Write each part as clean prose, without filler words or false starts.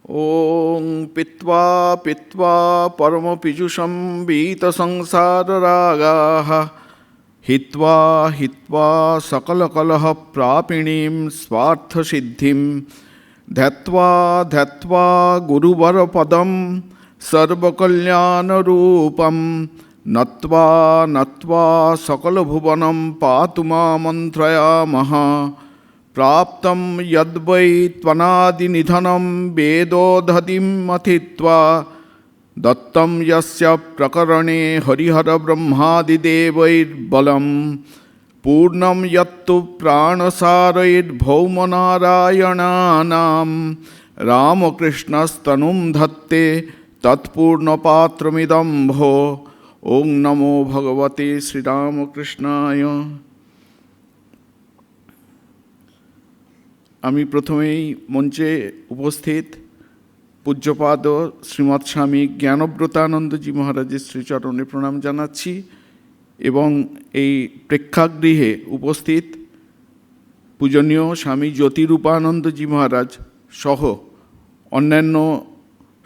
ॐ पीत्वा पीत्वा परमपीयूषं वीतसंसाररागाः हित्वा हित्वा सकलकलहप्रापिणीं स्वार्थसिद्धिं ध्यात्वा ध्यात्वा गुरुवरपदं सर्वकल्याणरूपं नत्वा नत्वा सकलभुवनं पातु मामन्त्रयामः। प्राप्तं यद्वै त्वनादिनिधनं वेदोदधिं मथित्वा दत्तं यस्य प्रकरणे हरिहरब्रह्मादिदेवैर्बलं पूर्णं यत्तु प्राणसारैर्भौमनारायणानां रामकृष्णस्तनुं धत्ते तत्पूर्णपात्रमिदं भो। ॐ नमो भगवते श्रीरामकृष्णाय। আমি প্রথমেই মঞ্চে উপস্থিত পূজ্যপাদ শ্রীমৎ স্বামী জ্ঞানব্রতানন্দজি মহারাজের শ্রীচরণে প্রণাম জানাচ্ছি এবং এই প্রেক্ষাগৃহে উপস্থিত পূজনীয় স্বামী জ্যোতিরূপানন্দজি মহারাজ সহ অন্যান্য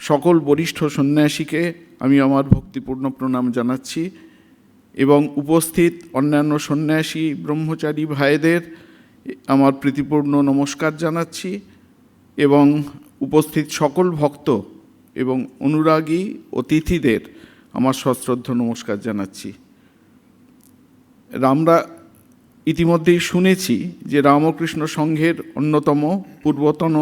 সকল বরিষ্ঠ সন্ন্যাসীকে আমি আমার ভক্তিপূর্ণ প্রণাম জানাচ্ছি এবং উপস্থিত অন্যান্য সন্ন্যাসী ব্রহ্মচারী ভাইদের আমার প্রীতিপূর্ণ নমস্কার জানাচ্ছি এবং উপস্থিত সকল ভক্ত এবং অনুরাগী অতিথিদের আমার সশ্রদ্ধ নমস্কার জানাচ্ছি। আমরা ইতিমধ্যেই শুনেছি যে রামকৃষ্ণ সংঘের অন্যতম পূর্বতন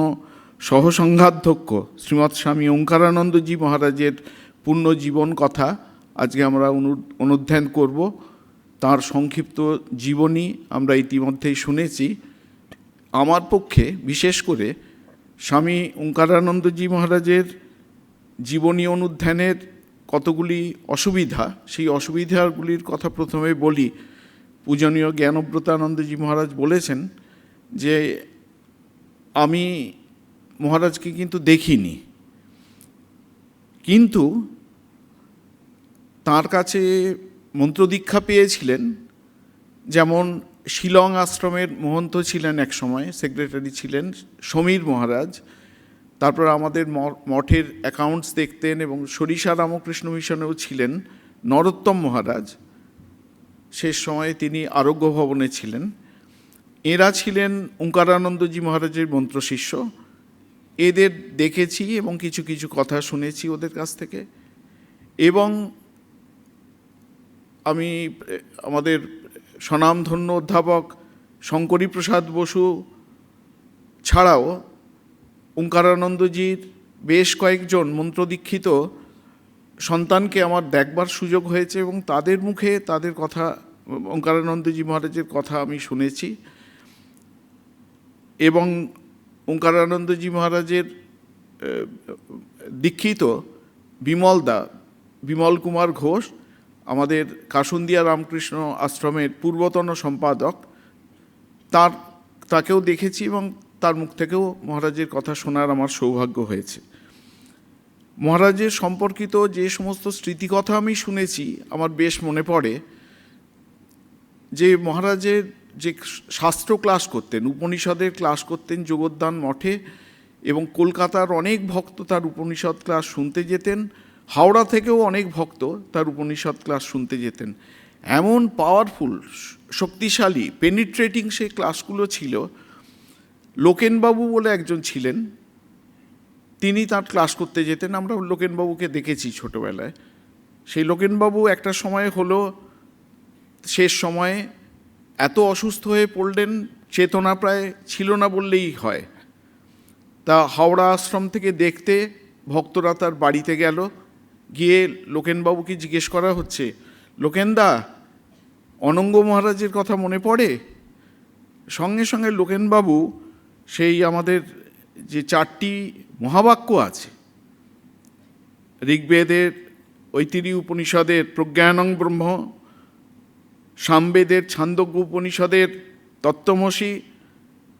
সহসংঘাধ্যক্ষ শ্রীমৎ স্বামী ওঙ্কারানন্দজি মহারাজের পূর্ণ জীবন কথা আজকে আমরা অনুধ্যান করব। তার সংক্ষিপ্ত জীবনী আমরা ইতিমধ্যেই শুনেছি। আমার পক্ষে বিশেষ করে স্বামী ওঙ্কারানন্দজি মহারাজের জীবনী অনুধ্যানের কতগুলি অসুবিধা, সেই অসুবিধাগুলির কথা প্রথমে বলি। পূজনীয় জ্ঞানব্রতানন্দজি মহারাজ বলেছেন যে আমি মহারাজকে কিন্তু দেখিনি, কিন্তু তার কাছে মন্ত্রদীক্ষা পেয়েছিলেন। যেমন শিলং আশ্রমের মহন্ত ছিলেন এক সময়, সেক্রেটারি ছিলেন সমীর মহারাজ। তারপর আমাদের মঠের অ্যাকাউন্টস দেখতেন এবং সরিষা রামকৃষ্ণ মিশনেও ছিলেন নরোত্তম মহারাজ। শেষ সময়ে তিনি আরোগ্য ভবনে ছিলেন। এরা ছিলেন ওঙ্কারানন্দজি মহারাজের মন্ত্রশিষ্য। এদের দেখেছি এবং কিছু কিছু কথা শুনেছি ওদের কাছ থেকে। এবং আমি আমাদের স্বনামধন্য অধ্যাপক শঙ্করী প্রসাদ বসু ছাড়াও ওঙ্কারানন্দজির বেশ কয়েকজন মন্ত্রদীক্ষিত সন্তানকে আমার দেখবার সুযোগ হয়েছে এবং তাদের মুখে তাদের কথা, ওঙ্কারানন্দজি মহারাজের কথা আমি শুনেছি। এবং ওঙ্কারানন্দজি মহারাজের দীক্ষিত বিমল কুমার ঘোষ, আমাদের কাসুন্দিয়া রামকৃষ্ণ আশ্রমের পূর্বতন সম্পাদক, তাকেও দেখেছি এবং তার মুখ থেকেও মহারাজের কথা শোনার আমার সৌভাগ্য হয়েছে। মহারাজের সম্পর্কিত যে সমস্ত স্মৃতিকথা আমি শুনেছি আমার বেশ মনে পড়ে যে মহারাজের যে শাস্ত্র ক্লাস করতেন, উপনিষদের ক্লাস করতেন যোগদান মঠে, এবং কলকাতার অনেক ভক্ত তার উপনিষদ ক্লাস শুনতে যেতেন। হাওড়া থেকেও অনেক ভক্ত তার উপনিষদ ক্লাস শুনতে যেতেন। এমন পাওয়ারফুল, শক্তিশালী, পেনিট্রেটিং সেই ক্লাসগুলো ছিল। লোকেনবাবু বলে একজন ছিলেন, তিনি তার ক্লাস করতে যেতেন। আমরা লোকেনবাবুকে দেখেছি ছোটোবেলায়। সেই লোকেনবাবু একটা সময় হলো, শেষ সময়ে এত অসুস্থ হয়ে পড়লেন, চেতনা প্রায় ছিল না বললেই হয়। তা হাওড়া আশ্রম থেকে দেখতে ভক্তরা তার বাড়িতে গেল। গিয়ে লোকেনবাবুকে জিজ্ঞেস করা হচ্ছে, লোকেনদা, অনঙ্গ মহারাজের কথা মনে পড়ে? সঙ্গে সঙ্গে লোকেনবাবু সেই আমাদের যে 4টি মহাবাক্য আছে, ঋগ্বেদের, ঐতিরি উপনিষদের প্রজ্ঞানং ব্রহ্ম, সামবেদের ছান্দোগ্য উপনিষদের তত্ত্বমসি,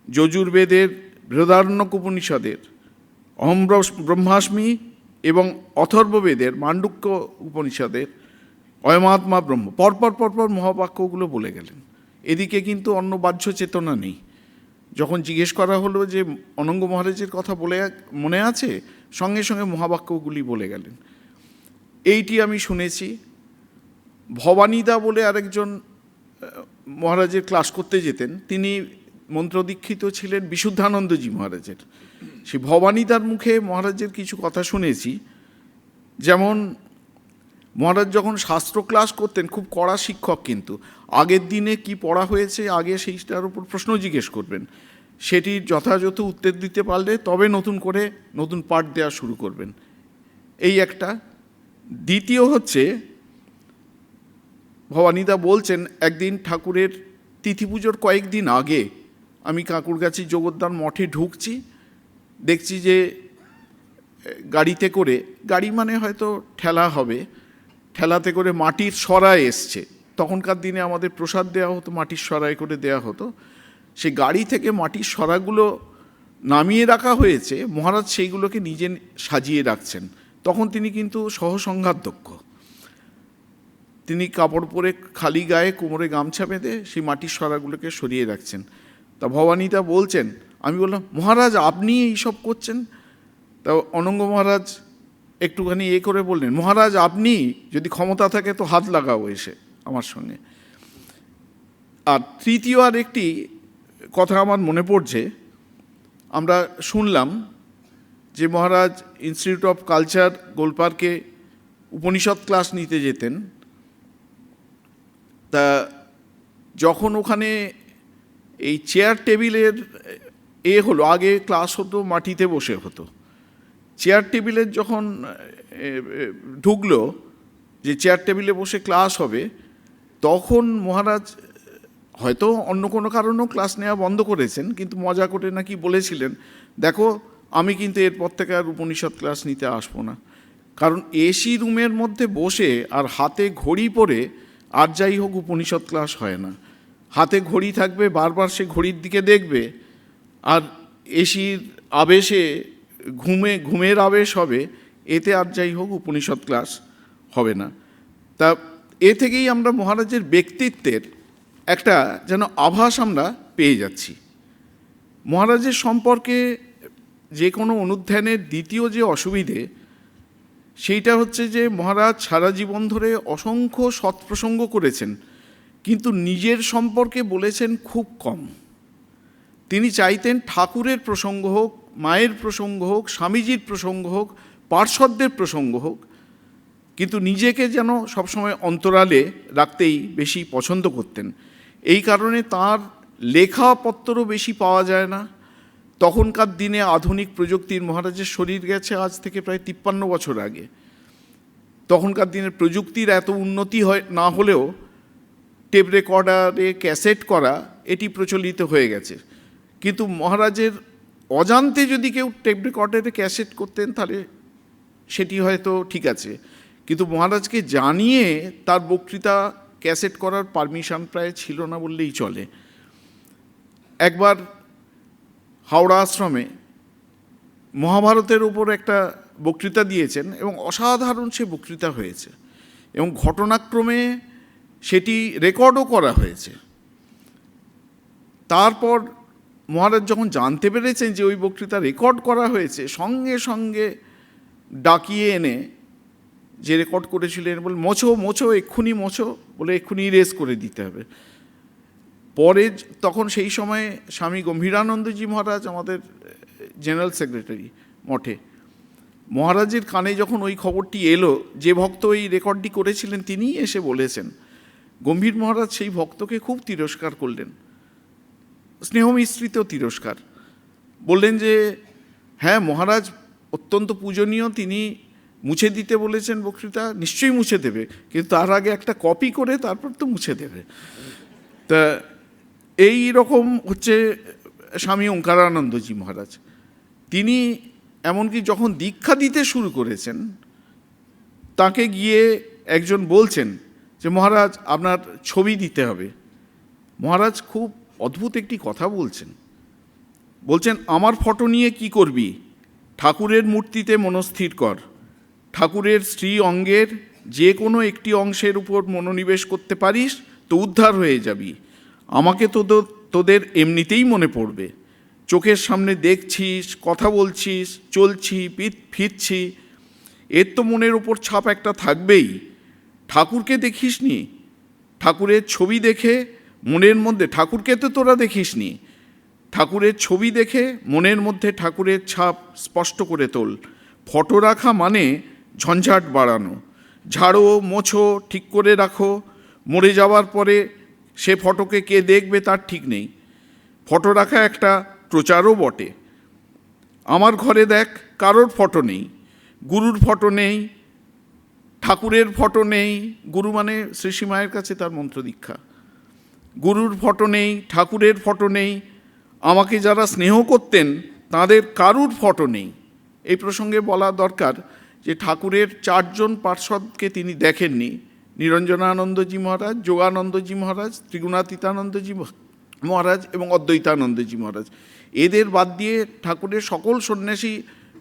যজুর্বেদের বৃহদারণ্যক উপনিষদের অহম ব্রহ্মাস্মি এবং অথর্ববেদের মাণ্ডুক্য উপনিষদের অয়মাত্মা ব্রহ্ম, পরপর মহাবাক্যগুলো বলে গেলেন। এদিকে কিন্তু অন্য বাহ্য চেতনা নেই। যখন জিজ্ঞেস করা হলো যে অনঙ্গ মহারাজের কথা বলে মনে আছে, সঙ্গে সঙ্গে মহাবাক্যগুলি বলে গেলেন। এইটি আমি শুনেছি। ভবানীদা বলে আরেকজন মহারাজের ক্লাস করতে যেতেন, তিনি মন্ত্রদীক্ষিত ছিলেন বিশুদ্ধানন্দজি মহারাজের। সেই ভবানীদার মুখে মহারাজের কিছু কথা শুনেছি। যেমন মহারাজ যখন শাস্ত্র ক্লাস করতেন, খুব কড়া শিক্ষক, কিন্তু আগের দিনে কি পড়া হয়েছে আগে সেইটার উপর প্রশ্ন জিজ্ঞেস করবেন, সেটির যথাযথ উত্তর দিতে পারলে তবে নতুন করে নতুন পাঠ দেওয়া শুরু করবেন। এই একটা। দ্বিতীয় হচ্ছে, ভবানীদা বলছেন একদিন ঠাকুরের তিথি পুজোর কয়েকদিন আগে আমি কাঁকুরগাছি জগদ্দান মঠে ঢুকছি, দেখছি যে গাড়িতে করে, গাড়ি মানে হয়তো ঠেলা হবে, ঠেলাতে করে মাটির সরায় এসছে। তখনকার দিনে আমাদের প্রসাদ দেওয়া হতো, মাটির সরায় করে দেওয়া হতো। সে গাড়ি থেকে মাটির সরাগুলো নামিয়ে রাখা হয়েছে, মহারাজ সেইগুলোকে নিজে সাজিয়ে রাখছেন। তখন তিনি কিন্তু সহসংঘাতদক্ষ, তিনি কাপড় পরে খালি গায়ে কোমরে গামছা বেঁধে সেই মাটির সরাগুলোকে সরিয়ে রাখছেন। তা ভবানীদা বলছেন, আমি বললাম মহারাজ আপনি এইসব করছেন? তা অনঙ্গ মহারাজ একটুখানি করে বললেন, মহারাজ আপনি যদি ক্ষমতা থাকে তো হাত লাগাও এসে আমার সঙ্গে। আর তৃতীয় আর একটি কথা আমার মনে পড়ছে, আমরা শুনলাম যে মহারাজ ইনস্টিটিউট অফ কালচার গোলপার্কে উপনিষদ ক্লাস নিতে যেতেন। তা যখন ওখানে এই চেয়ার টেবিলের হলো, আগে ক্লাস হতো মাটিতে বসে হতো, চেয়ার টেবিলের যখন ঢুকলো যে চেয়ার টেবিলে বসে ক্লাস হবে, তখন মহারাজ হয়তো অন্য কোনো কারণেও ক্লাস নেওয়া বন্ধ করেছেন, কিন্তু মজা করে নাকি বলেছিলেন, দেখো আমি কিন্তু এরপর থেকে আর উপনিষদ ক্লাস নিতে আসবো না, কারণ এসি রুমের মধ্যে বসে আর হাতে ঘড়ি পরে আর যাই হোক উপনিষদ ক্লাস হয় না। হাতে ঘড়ি থাকবে, বারবার সে ঘড়ির দিকে দেখবে, আর এসির আবেশে ঘুমের আবেশ হবে, এতে আর যাই হোক উপনিষদ ক্লাস হবে না। তা এ থেকেই আমরা মহারাজের ব্যক্তিত্বের একটা যেন আভাস আমরা পেয়ে যাচ্ছি। মহারাজের সম্পর্কে যে কোনো অনুধ্যানের দ্বিতীয় যে অসুবিধে, সেইটা হচ্ছে যে মহারাজ সারা জীবন ধরে অসংখ্য সৎপ্রসঙ্গ করেছেন, কিন্তু নিজের সম্পর্কে বলেছেন খুব কম। তিনি চাইতেন ঠাকুরের প্রসঙ্গ হোক, মায়ের প্রসঙ্গ হোক, স্বামীজির প্রসঙ্গ হোক, পার্শ্বদের প্রসঙ্গ হোক, কিন্তু নিজেকে যেন সবসময় অন্তরালে রাখতেই বেশি পছন্দ করতেন। এই কারণে তার লেখাপত্রও বেশি পাওয়া যায় না। তখনকার দিনে আধুনিক প্রযুক্তির, মহারাজের শরীর গেছে আজ থেকে প্রায় 53 বছর আগে, তখনকার দিনের প্রযুক্তির এত উন্নতি না হলেও টেপ রেকর্ডারে ক্যাসেট করা এটি প্রচলিত হয়ে গেছে। কিন্তু মহারাজের অজান্তে যদি কেউ টেপ রেকর্ডারে ক্যাসেট করতেন তাহলে সেটি হয়তো ঠিক আছে, কিন্তু মহারাজকে জানিয়ে তার বক্তৃতা ক্যাসেট করার পারমিশন প্রায় ছিল না বললেই চলে। একবার হাওড়া আশ্রমে মহাভারতের উপর একটা বক্তৃতা দিয়েছেন এবং অসাধারণ সে বক্তৃতা হয়েছে এবং ঘটনাক্রমে সেটি রেকর্ডও করা হয়েছে। তারপর মহারাজ যখন জানতে পেরেছেন যে ওই বক্তৃতা রেকর্ড করা হয়েছে, সঙ্গে সঙ্গে ডাকিয়ে এনে যে রেকর্ড করেছিলেন বলে, মোছো এক্ষুনি মোছো, বলে এক্ষুনি ইরেজ করে দিতে হবে। পরে তখন সেই সময়ে স্বামী গম্ভীরানন্দজি মহারাজ আমাদের জেনারেল সেক্রেটারি মঠে, মহারাজের কানে যখন ওই খবরটি এলো, যে ভক্ত ওই রেকর্ডটি করেছিলেন তিনিই এসে বলেছেন, গম্ভীর মহারাজ সেই ভক্তকে খুব তিরস্কার করলেন, স্নেহ মিশ্রিত তিরস্কার। বললেন যে হ্যাঁ মহারাজ অত্যন্ত পূজনীয়, তিনি মুছে দিতে বলেছেন বক্তৃতা, নিশ্চয়ই মুছে দেবে, কিন্তু তার আগে একটা কপি করে তারপর তো মুছে দেবে। তা এই রকম হচ্ছে স্বামী ওঙ্কারানন্দজি মহারাজ। তিনি এমনকি যখন দীক্ষা দিতে শুরু করেছেন, তাকে গিয়ে একজন বলছেন যে মহারাজ আপনার ছবি দিতে হবে। মহারাজ খুব অদ্ভুত একটি কথা বলছেন আমার ফটো নিয়ে কি করবি, ঠাকুরের মূর্তিতে মনস্থির কর, ঠাকুরের স্ত্রী অঙ্গের যে কোনো একটি অংশের উপর মনোনিবেশ করতে পারিস তো উদ্ধার হয়ে যাবি, আমাকে তোদের এমনিতেই মনে পড়বে, চোখের সামনে দেখছিস, কথা বলছিস, চলছি, ফিরছি, এর তো মনের ওপর ছাপ একটা থাকবেই। ঠাকুরকে দেখিসনি, ঠাকুরের ছবি দেখে মনের মধ্যে, ঠাকুরকে তো তোরা দেখিসনি, ঠাকুরের ছবি দেখে মনের মধ্যে ঠাকুরের ছাপ স্পষ্ট করে তোল। ফটো রাখা মানে ঝঞ্ঝাট বাড়ানো। ঝাড়ো, মোছো, ঠিক করে রাখো। মরে যাওয়ার পরে সে ফটোকে কে দেখবে তার ঠিক নেই। ফটো রাখা একটা প্রচারও বটে। আমার ঘরে দেখ, কারোর ফটো নেই, গুরুর ফটো নেই, ঠাকুরের ফটো নেই। গুরু মানে শ্রী মায়ের কাছে তার মন্ত্র দীক্ষা। গুরুর ফটো নেই, ঠাকুরের ফটো নেই, আমাকে যারা স্নেহ করতেন তাদের কারুর ফটো নেই। এই প্রসঙ্গে বলা দরকার যে ঠাকুরের 4 জন পার্ষদকে তিনি দেখেননি, নিরঞ্জনানন্দজি মহারাজ, যোগানন্দজি মহারাজ, ত্রিগুণাতীতানন্দজি মহারাজ এবং অদ্বৈতানন্দজি মহারাজ। এদের বাদ দিয়ে ঠাকুরের সকল সন্ন্যাসী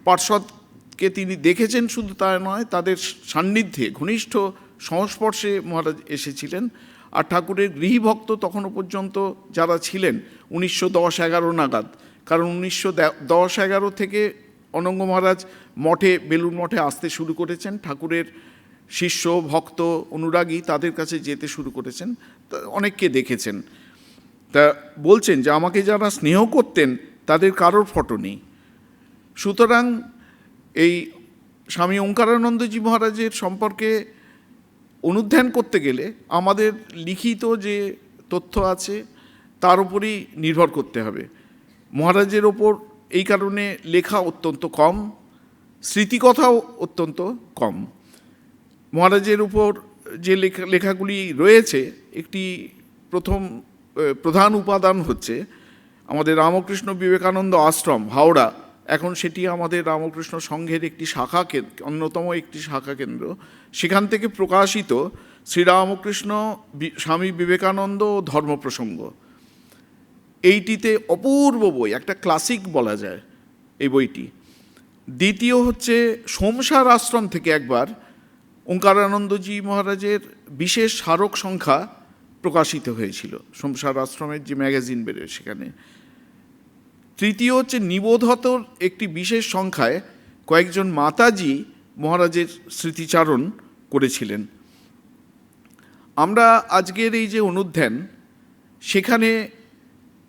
পার্ষদকে তিনি দেখেছেন, শুধু তা নয়, তাদের সান্নিধ্যে ঘনিষ্ঠ সংস্পর্শে মহারাজ এসেছিলেন। আর ঠাকুরের গৃহীভক্ত তখনও পর্যন্ত যারা ছিলেন 1910-11 নাগাদ, কারণ 1910-11 থেকে অনঙ্গ মহারাজ মঠে, বেলুড় মঠে আসতে শুরু করেছেন, ঠাকুরের শিষ্য, ভক্ত, অনুরাগী তাদের কাছে যেতে শুরু করেছেন, অনেককে দেখেছেন। তা বলছেন যে আমাকে যারা স্নেহ করতেন তাদের কারোর ফটো নেই। সুতরাং এই স্বামী ওঙ্কারানন্দজি মহারাজের সম্পর্কে অনুধ্যান করতে গেলে আমাদের লিখিত যে তথ্য আছে তার উপরই নির্ভর করতে হবে। মহারাজের ওপর এই কারণে লেখা অত্যন্ত কম, স্মৃতিকথাও অত্যন্ত কম। মহারাজের উপর যে লেখাগুলি রয়েছে, একটি প্রধান উপাদান হচ্ছে আমাদের রামকৃষ্ণ বিবেকানন্দ আশ্রম, হাওড়া। এখন সেটি আমাদের রামকৃষ্ণ সংঘের একটি শাখা কেন্দ্র, অন্যতম একটি শাখা কেন্দ্র। সেখান থেকে প্রকাশিত শ্রীরামকৃষ্ণ স্বামী বিবেকানন্দ ও ধর্মপ্রসঙ্গ, এইটিতে অপূর্ব বই, একটা ক্লাসিক বলা যায় এই বইটি। দ্বিতীয় হচ্ছে সোমসার আশ্রম থেকে একবার ওঙ্কারানন্দজি মহারাজের বিশেষ স্মারক সংখ্যা প্রকাশিত হয়েছিল, সোমসার আশ্রমের যে ম্যাগাজিন বেরোয় সেখানে। তৃতীয় হচ্ছে নিবোধতর একটি বিশেষ সংখ্যায় কয়েকজন মাতাজি মহারাজের স্মৃতিচারণ করেছিলেন। আমরা আজকের এই যে অনুধ্যান, সেখানে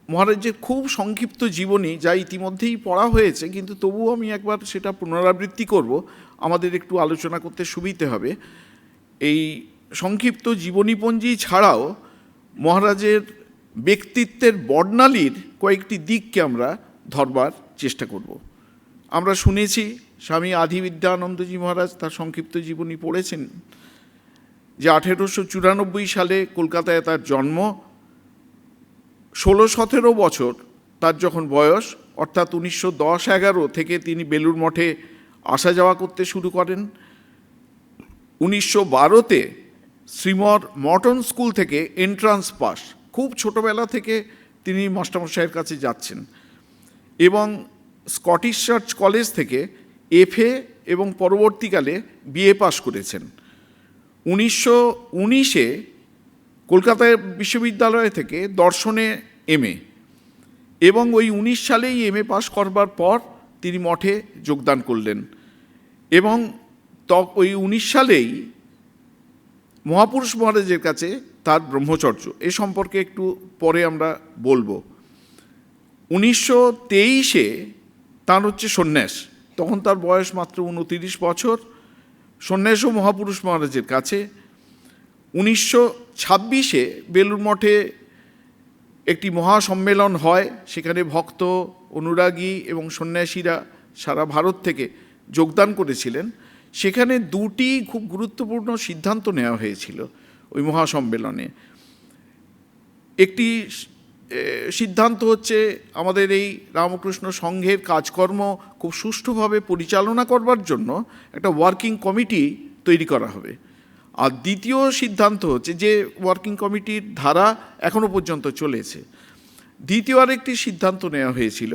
মহারাজের খুব সংক্ষিপ্ত জীবনী, যা ইতিমধ্যেই পড়া হয়েছে, কিন্তু তবুও আমি একবার সেটা পুনরাবৃত্তি করব, আমাদের একটু আলোচনা করতে সুবিধে হবে। এই সংক্ষিপ্ত জীবনীপঞ্জি ছাড়াও মহারাজের ব্যক্তিত্বের বর্ণালীর কয়েকটি দিককে আমরা ধরবার চেষ্টা করব। আমরা শুনেছি স্বামী আধিবিদ্যানন্দজি মহারাজ তার সংক্ষিপ্ত জীবনী পড়েছেন, যে 1894 সালে কলকাতায় তার জন্ম। 16-17 বছর তার যখন বয়স, অর্থাৎ 1910-11 থেকে তিনি বেলুড় মঠে আসা যাওয়া করতে শুরু করেন। 1912-তে শ্রীমর মর্টন স্কুল থেকে এন্ট্রান্স পাস, খুব ছোটোবেলা থেকে তিনি মাস্টারমশাইয়ের কাছে যাচ্ছেন, এবং স্কটিশ চার্চ কলেজ থেকে FA এবং পরবর্তীকালে BA পাস করেছেন। 1919-এ কলকাতা বিশ্ববিদ্যালয় থেকে দর্শনে MA, এবং ওই 19 সালেই MA পাস করবার পর তিনি মঠে যোগদান করলেন, এবং ওই 19 সালেই মহাপুরুষ মহারাজের কাছে তার ব্রহ্মচর্য, এ সম্পর্কে একটু পরে আমরা বলবো। 1923-এ তার হচ্ছে সন্ন্যাস, তখন তার বয়স মাত্র 29 বছর, সন্ন্যাসও মহাপুরুষ মহারাজের কাছে। 1926-এ বেলুড় মঠে একটি মহাসম্মেলন হয়, সেখানে ভক্ত, অনুরাগী এবং সন্ন্যাসীরা সারা ভারত থেকে যোগদান করেছিলেন। সেখানে 2টি খুব গুরুত্বপূর্ণ সিদ্ধান্ত নেওয়া হয়েছিল ওই মহাসম্মেলনে। একটি সিদ্ধান্ত হচ্ছে আমাদের এই রামকৃষ্ণ সংঘের কাজকর্ম খুব সুষ্ঠুভাবে পরিচালনা করবার জন্য একটা ওয়ার্কিং কমিটি তৈরি করা হবে। আর দ্বিতীয় সিদ্ধান্ত হচ্ছে, যে ওয়ার্কিং কমিটির ধারা এখনও পর্যন্ত চলেছে, দ্বিতীয় আরেকটি সিদ্ধান্ত নেওয়া হয়েছিল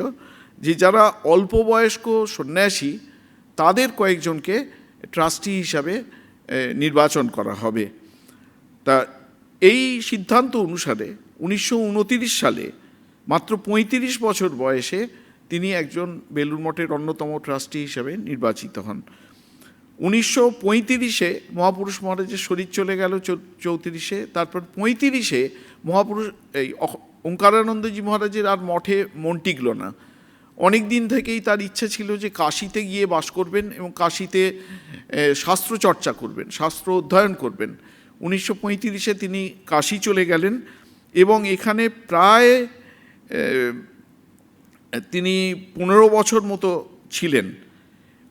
যে যারা অল্প বয়স্ক সন্ন্যাসী তাদের কয়েকজনকে ট্রাস্টি হিসাবে নির্বাচন করা হবে। তা এই সিদ্ধান্ত অনুসারে 1929 সালে মাত্র ৩৫ বছর বয়সে তিনি একজন বেলুড় মঠের অন্যতম ট্রাস্টি হিসেবে নির্বাচিত হন। 1935-এ মহাপুরুষ মহারাজের শরীর চলে গেল 34-এ, তারপর 35-এ মহাপুরুষ ওঙ্কারানন্দজি মহারাজের আর মঠে মন টিকল না। অনেক দিন থেকেই তার ইচ্ছা ছিল যে কাশীতে গিয়ে বাস করবেন এবং কাশীতে শাস্ত্র চর্চা করবেন, শাস্ত্র অধ্যয়ন করবেন। 1935-এ তিনি কাশী চলে গেলেন এবং এখানে প্রায় তিনি 15 বছর মতো ছিলেন।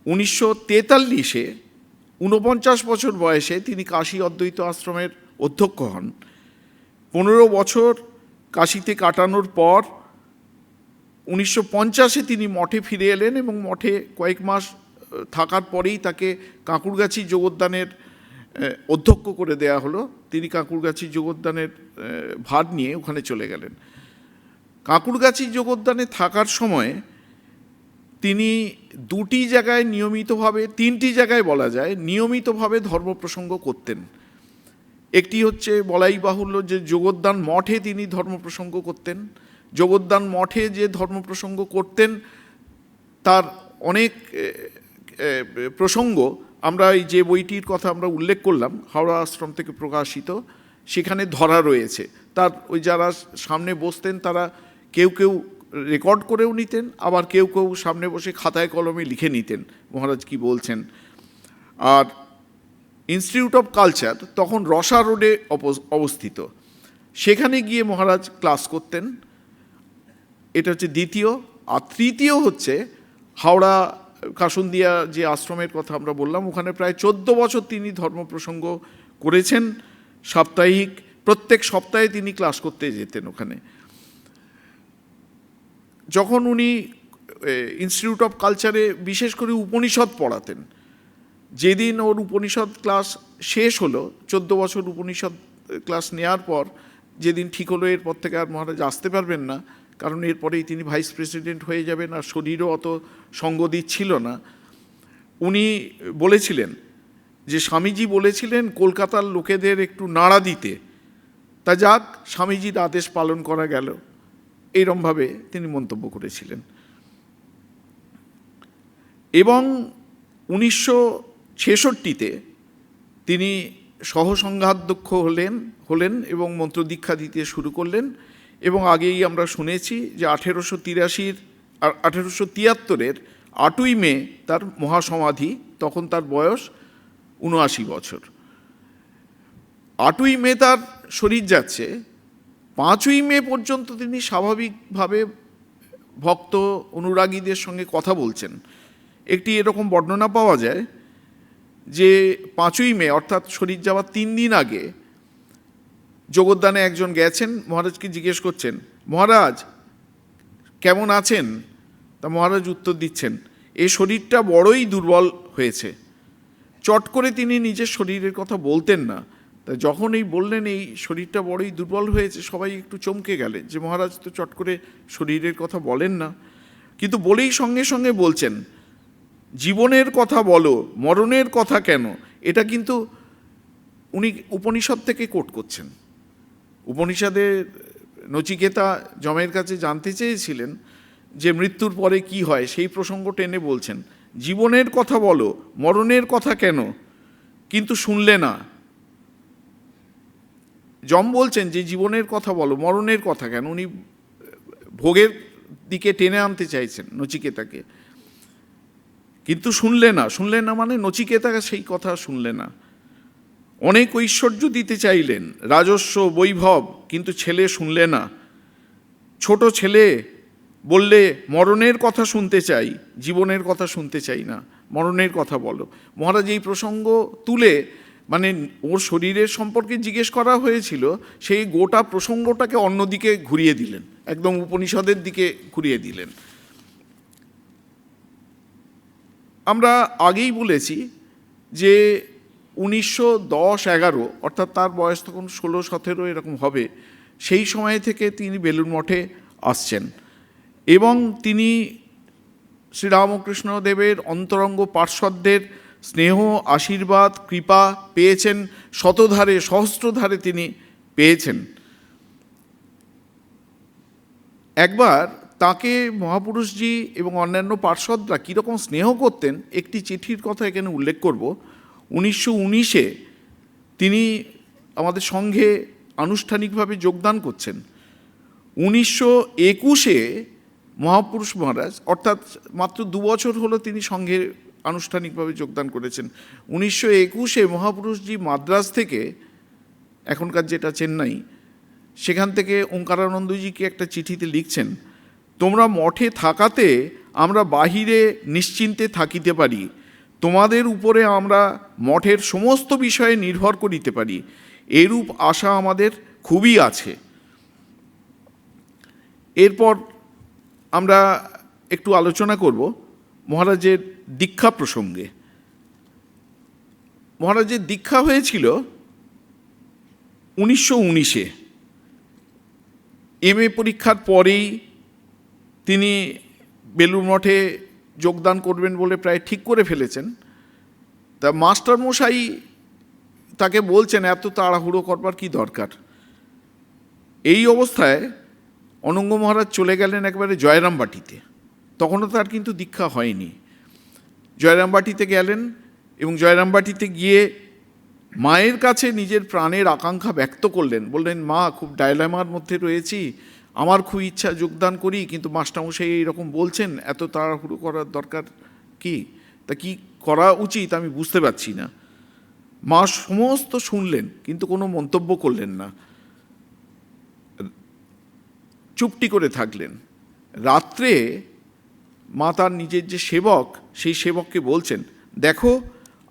1943-এ 49 বছর বয়সে তিনি কাশী অদ্বৈত আশ্রমের অধ্যক্ষ হন। 15 বছর কাশীতে কাটানোর পর 1950-এ তিনি মঠে ফিরে এলেন এবং মঠে কয়েক মাস থাকার পরেই তাকে কাঁকুড়গাছি যোগোদ্যানের অধ্যক্ষ করে দেয়া হলো। তিনি কাঁকুড়গাছি যোগোদ্যানের ভার নিয়ে ওখানে চলে গেলেন। কাঁকুড়গাছি যোগোদ্যানে থাকার সময় তিনি দুটি জায়গায় নিয়মিতভাবে, তিনটি জায়গায় বলা যায় নিয়মিতভাবে ধর্মপ্রসঙ্গ করতেন। একটি হচ্ছে বলাই বাহুল্য যে যোগোদ্যান মঠে তিনি ধর্মপ্রসঙ্গ করতেন। যোগোদ্যান মঠে যে ধর্মপ্রসঙ্গ করতেন তার অনেক প্রসঙ্গ আমরা এই যে বইটির কথা আমরা উল্লেখ করলাম, হাওড়া আশ্রম থেকে প্রকাশিত, সেখানে ধরা রয়েছে। তার ওই যারা সামনে বসতেন তারা কেউ কেউ রেকর্ড করেও নিতেন, আবার কেউ কেউ সামনে বসে খাতায় কলমে লিখে নিতেন মহারাজ কি বলছেন। আর ইনস্টিটিউট অফ কালচার তখন রসা রোডে অবস্থিত, সেখানে গিয়ে মহারাজ ক্লাস করতেন। এটা হচ্ছে দ্বিতীয়। আর তৃতীয় হচ্ছে হাওড়া কাসুন্দিয়া যে আশ্রমের কথা আমরা বললাম, ওখানে প্রায় 14 বছর তিনি ধর্মপ্রসঙ্গ করেছেন। সাপ্তাহিক প্রত্যেক সপ্তাহে তিনি ক্লাস করতে যেতেন ওখানে। যখন উনি ইনস্টিটিউট অফ কালচারে বিশেষ করে উপনিষদ পড়াতেন, যেদিন ওর উপনিষদ ক্লাস শেষ হলো, 14 বছর উপনিষদ ক্লাস নেওয়ার পর যেদিন ঠিক হলো এরপর থেকে আর মহারাজ আসতে পারবেন না, কারণ এরপরেই তিনি ভাইস প্রেসিডেন্ট হয়ে যাবেন আর শরীরও অত সঙ্গ দিচ্ছিল না, উনি বলেছিলেন যে স্বামীজি বলেছিলেন কলকাতার লোকেদের একটু নাড়া দিতে, তা যাক স্বামীজির আদেশ পালন করা গেল, এইরমভাবে তিনি মন্তব্য করেছিলেন। এবং 1966-তে তিনি সহসংঘাধ্যক্ষ হলেন এবং মন্ত্র দীক্ষা দিতে শুরু করলেন। এবং আগেই আমরা শুনেছি যে 1873-এর 8ই মে তার মহাসমাধি, তখন তার বয়স 79 বছর। 8ই মে তার শরীর যাচ্ছে, 5ই মে পর্যন্ত তিনি স্বাভাবিকভাবে ভক্ত অনুরাগীদের সঙ্গে কথা বলছেন। একটি এরকম বর্ণনা পাওয়া যায় যে 5ই মে অর্থাৎ শরীর যাওয়ার 3 দিন আগে যোগোদ্যানে একজন গেছেন, মহারাজকে জিজ্ঞেস করছেন মহারাজ কেমন আছেন, তা মহারাজ উত্তর দিচ্ছেন এই শরীরটা বড়ই দুর্বল হয়েছে। চট করে তিনি নিজের শরীরের কথা বলতেন না, তা যখন এই বললেন এই শরীরটা বড়ই দুর্বল হয়েছে, সবাই একটু চমকে গেলেন যে মহারাজ তো চট করে শরীরের কথা বলেন না। কিন্তু বলেই সঙ্গে সঙ্গে বলছেন জীবনের কথা বলো, মরণের কথা কেন। এটা কিন্তু উনি উপনিষদ থেকে কোট করছেন। উপনিষদে নচিকেতা যমের কাছে জানতে চেয়েছিলেন যে মৃত্যুর পরে কি হয়, সেই প্রসঙ্গ টেনে বলছেন জীবনের কথা বলো, মরণের কথা কেন, কিন্তু শুনলে না। যম বলছেন যে জীবনের কথা বলো, মরণের কথা কেন। উনি ভোগের দিকে টেনে আনতে চাইছেন নচিকেতাকে, কিন্তু শুনলে না মানে নচিকেতা সেই কথা শুনলে না। অনেক ঐশ্বর্য দিতে চাইলেন, রাজস্ব বৈভব, কিন্তু ছেলে শুনলে না। ছোট ছেলে বললে মরণের কথা শুনতে চাই, জীবনের কথা শুনতে চাই না, মরণের কথা বলো। মহারাজ এই প্রসঙ্গ তুলে মানে ওর শরীরের সম্পর্কে জিজ্ঞেস করা হয়েছিল, সেই গোটা প্রসঙ্গটাকে অন্যদিকে ঘুরিয়ে দিলেন, একদম উপনিষদের দিকে ঘুরিয়ে দিলেন। আমরা আগেই বলেছি যে 1910-11 অর্থাৎ তার বয়স তখন 16-17 এরকম হবে, সেই সময় থেকে তিনি বেলুড় মঠে আসছেন এবং তিনি শ্রীরামকৃষ্ণ দেবের অন্তরঙ্গ পার্শ্বদের স্নেহ, আশীর্বাদ, কৃপা পেয়েছেন, শতধারে সহস্রধারে তিনি পেয়েছেন। একবার তাকে মহাপুরুষজি এবং অন্যান্য পার্ষদরা কীরকম স্নেহ করতেন একটি চিঠির কথা এখানে উল্লেখ করব। 1919-এ তিনি আমাদের সঙ্ঘে আনুষ্ঠানিকভাবে যোগদান করছেন। 1921-এ মহাপুরুষ মহারাজ, অর্থাৎ মাত্র 2 বছর হলো তিনি সঙ্ঘে আনুষ্ঠানিকভাবে যোগদান করেছেন। 1921-এ মহাপুরুষজি মাদ্রাজ থেকে, এখনকার যেটা চেন্নাই, সেখান থেকে ওঙ্কারানন্দজিকে একটা চিঠিতে লিখছেন, তোমরা মঠে থাকাতে আমরা বাহিরে নিশ্চিন্তে থাকিতে পারি, তোমাদের উপরে আমরা মঠের সমস্ত বিষয়ে নির্ভর করিতে পারি, এরূপ আশা আমাদের খুবই আছে। এরপর আমরা একটু আলোচনা করব মহারাজের দীক্ষা প্রসঙ্গে। মহারাজের দীক্ষা হয়েছিল 1919-এ। এমএ পরীক্ষার পরেই তিনি বেলুড় মঠে যোগদান করবেন বলে প্রায় ঠিক করে ফেলেছেন। তা মাস্টারমশাই তাকে বলছেন এত তাড়াহুড়ো করবার কি দরকার। এই অবস্থায় অনঙ্গ মহারাজ চলে গেলেন একবারে জয়রামবাটিতে। তখনও তার কিন্তু দীক্ষা হয়নি। জয়রামবাটিতে গেলেন এবং জয়রামবাটিতে গিয়ে মায়ের কাছে নিজের প্রাণের আকাঙ্ক্ষা ব্যক্ত করলেন। বললেন, মা, খুব ডায়লামার মধ্যে রয়েছি, আমার খুব ইচ্ছা যোগদান করি, কিন্তু মাস্টারমশাই এইরকম বলছেন, এত তাড়াহুড়ো করার দরকার কি, তা কি করা উচিত আমি বুঝতে পারছি না। মা সমস্ত শুনলেন কিন্তু কোনো মন্তব্য করলেন না, চুপটি করে থাকলেন। রাত্রে মা তার নিজের যে সেবক, সেই সেবককে বলছেন, দেখো,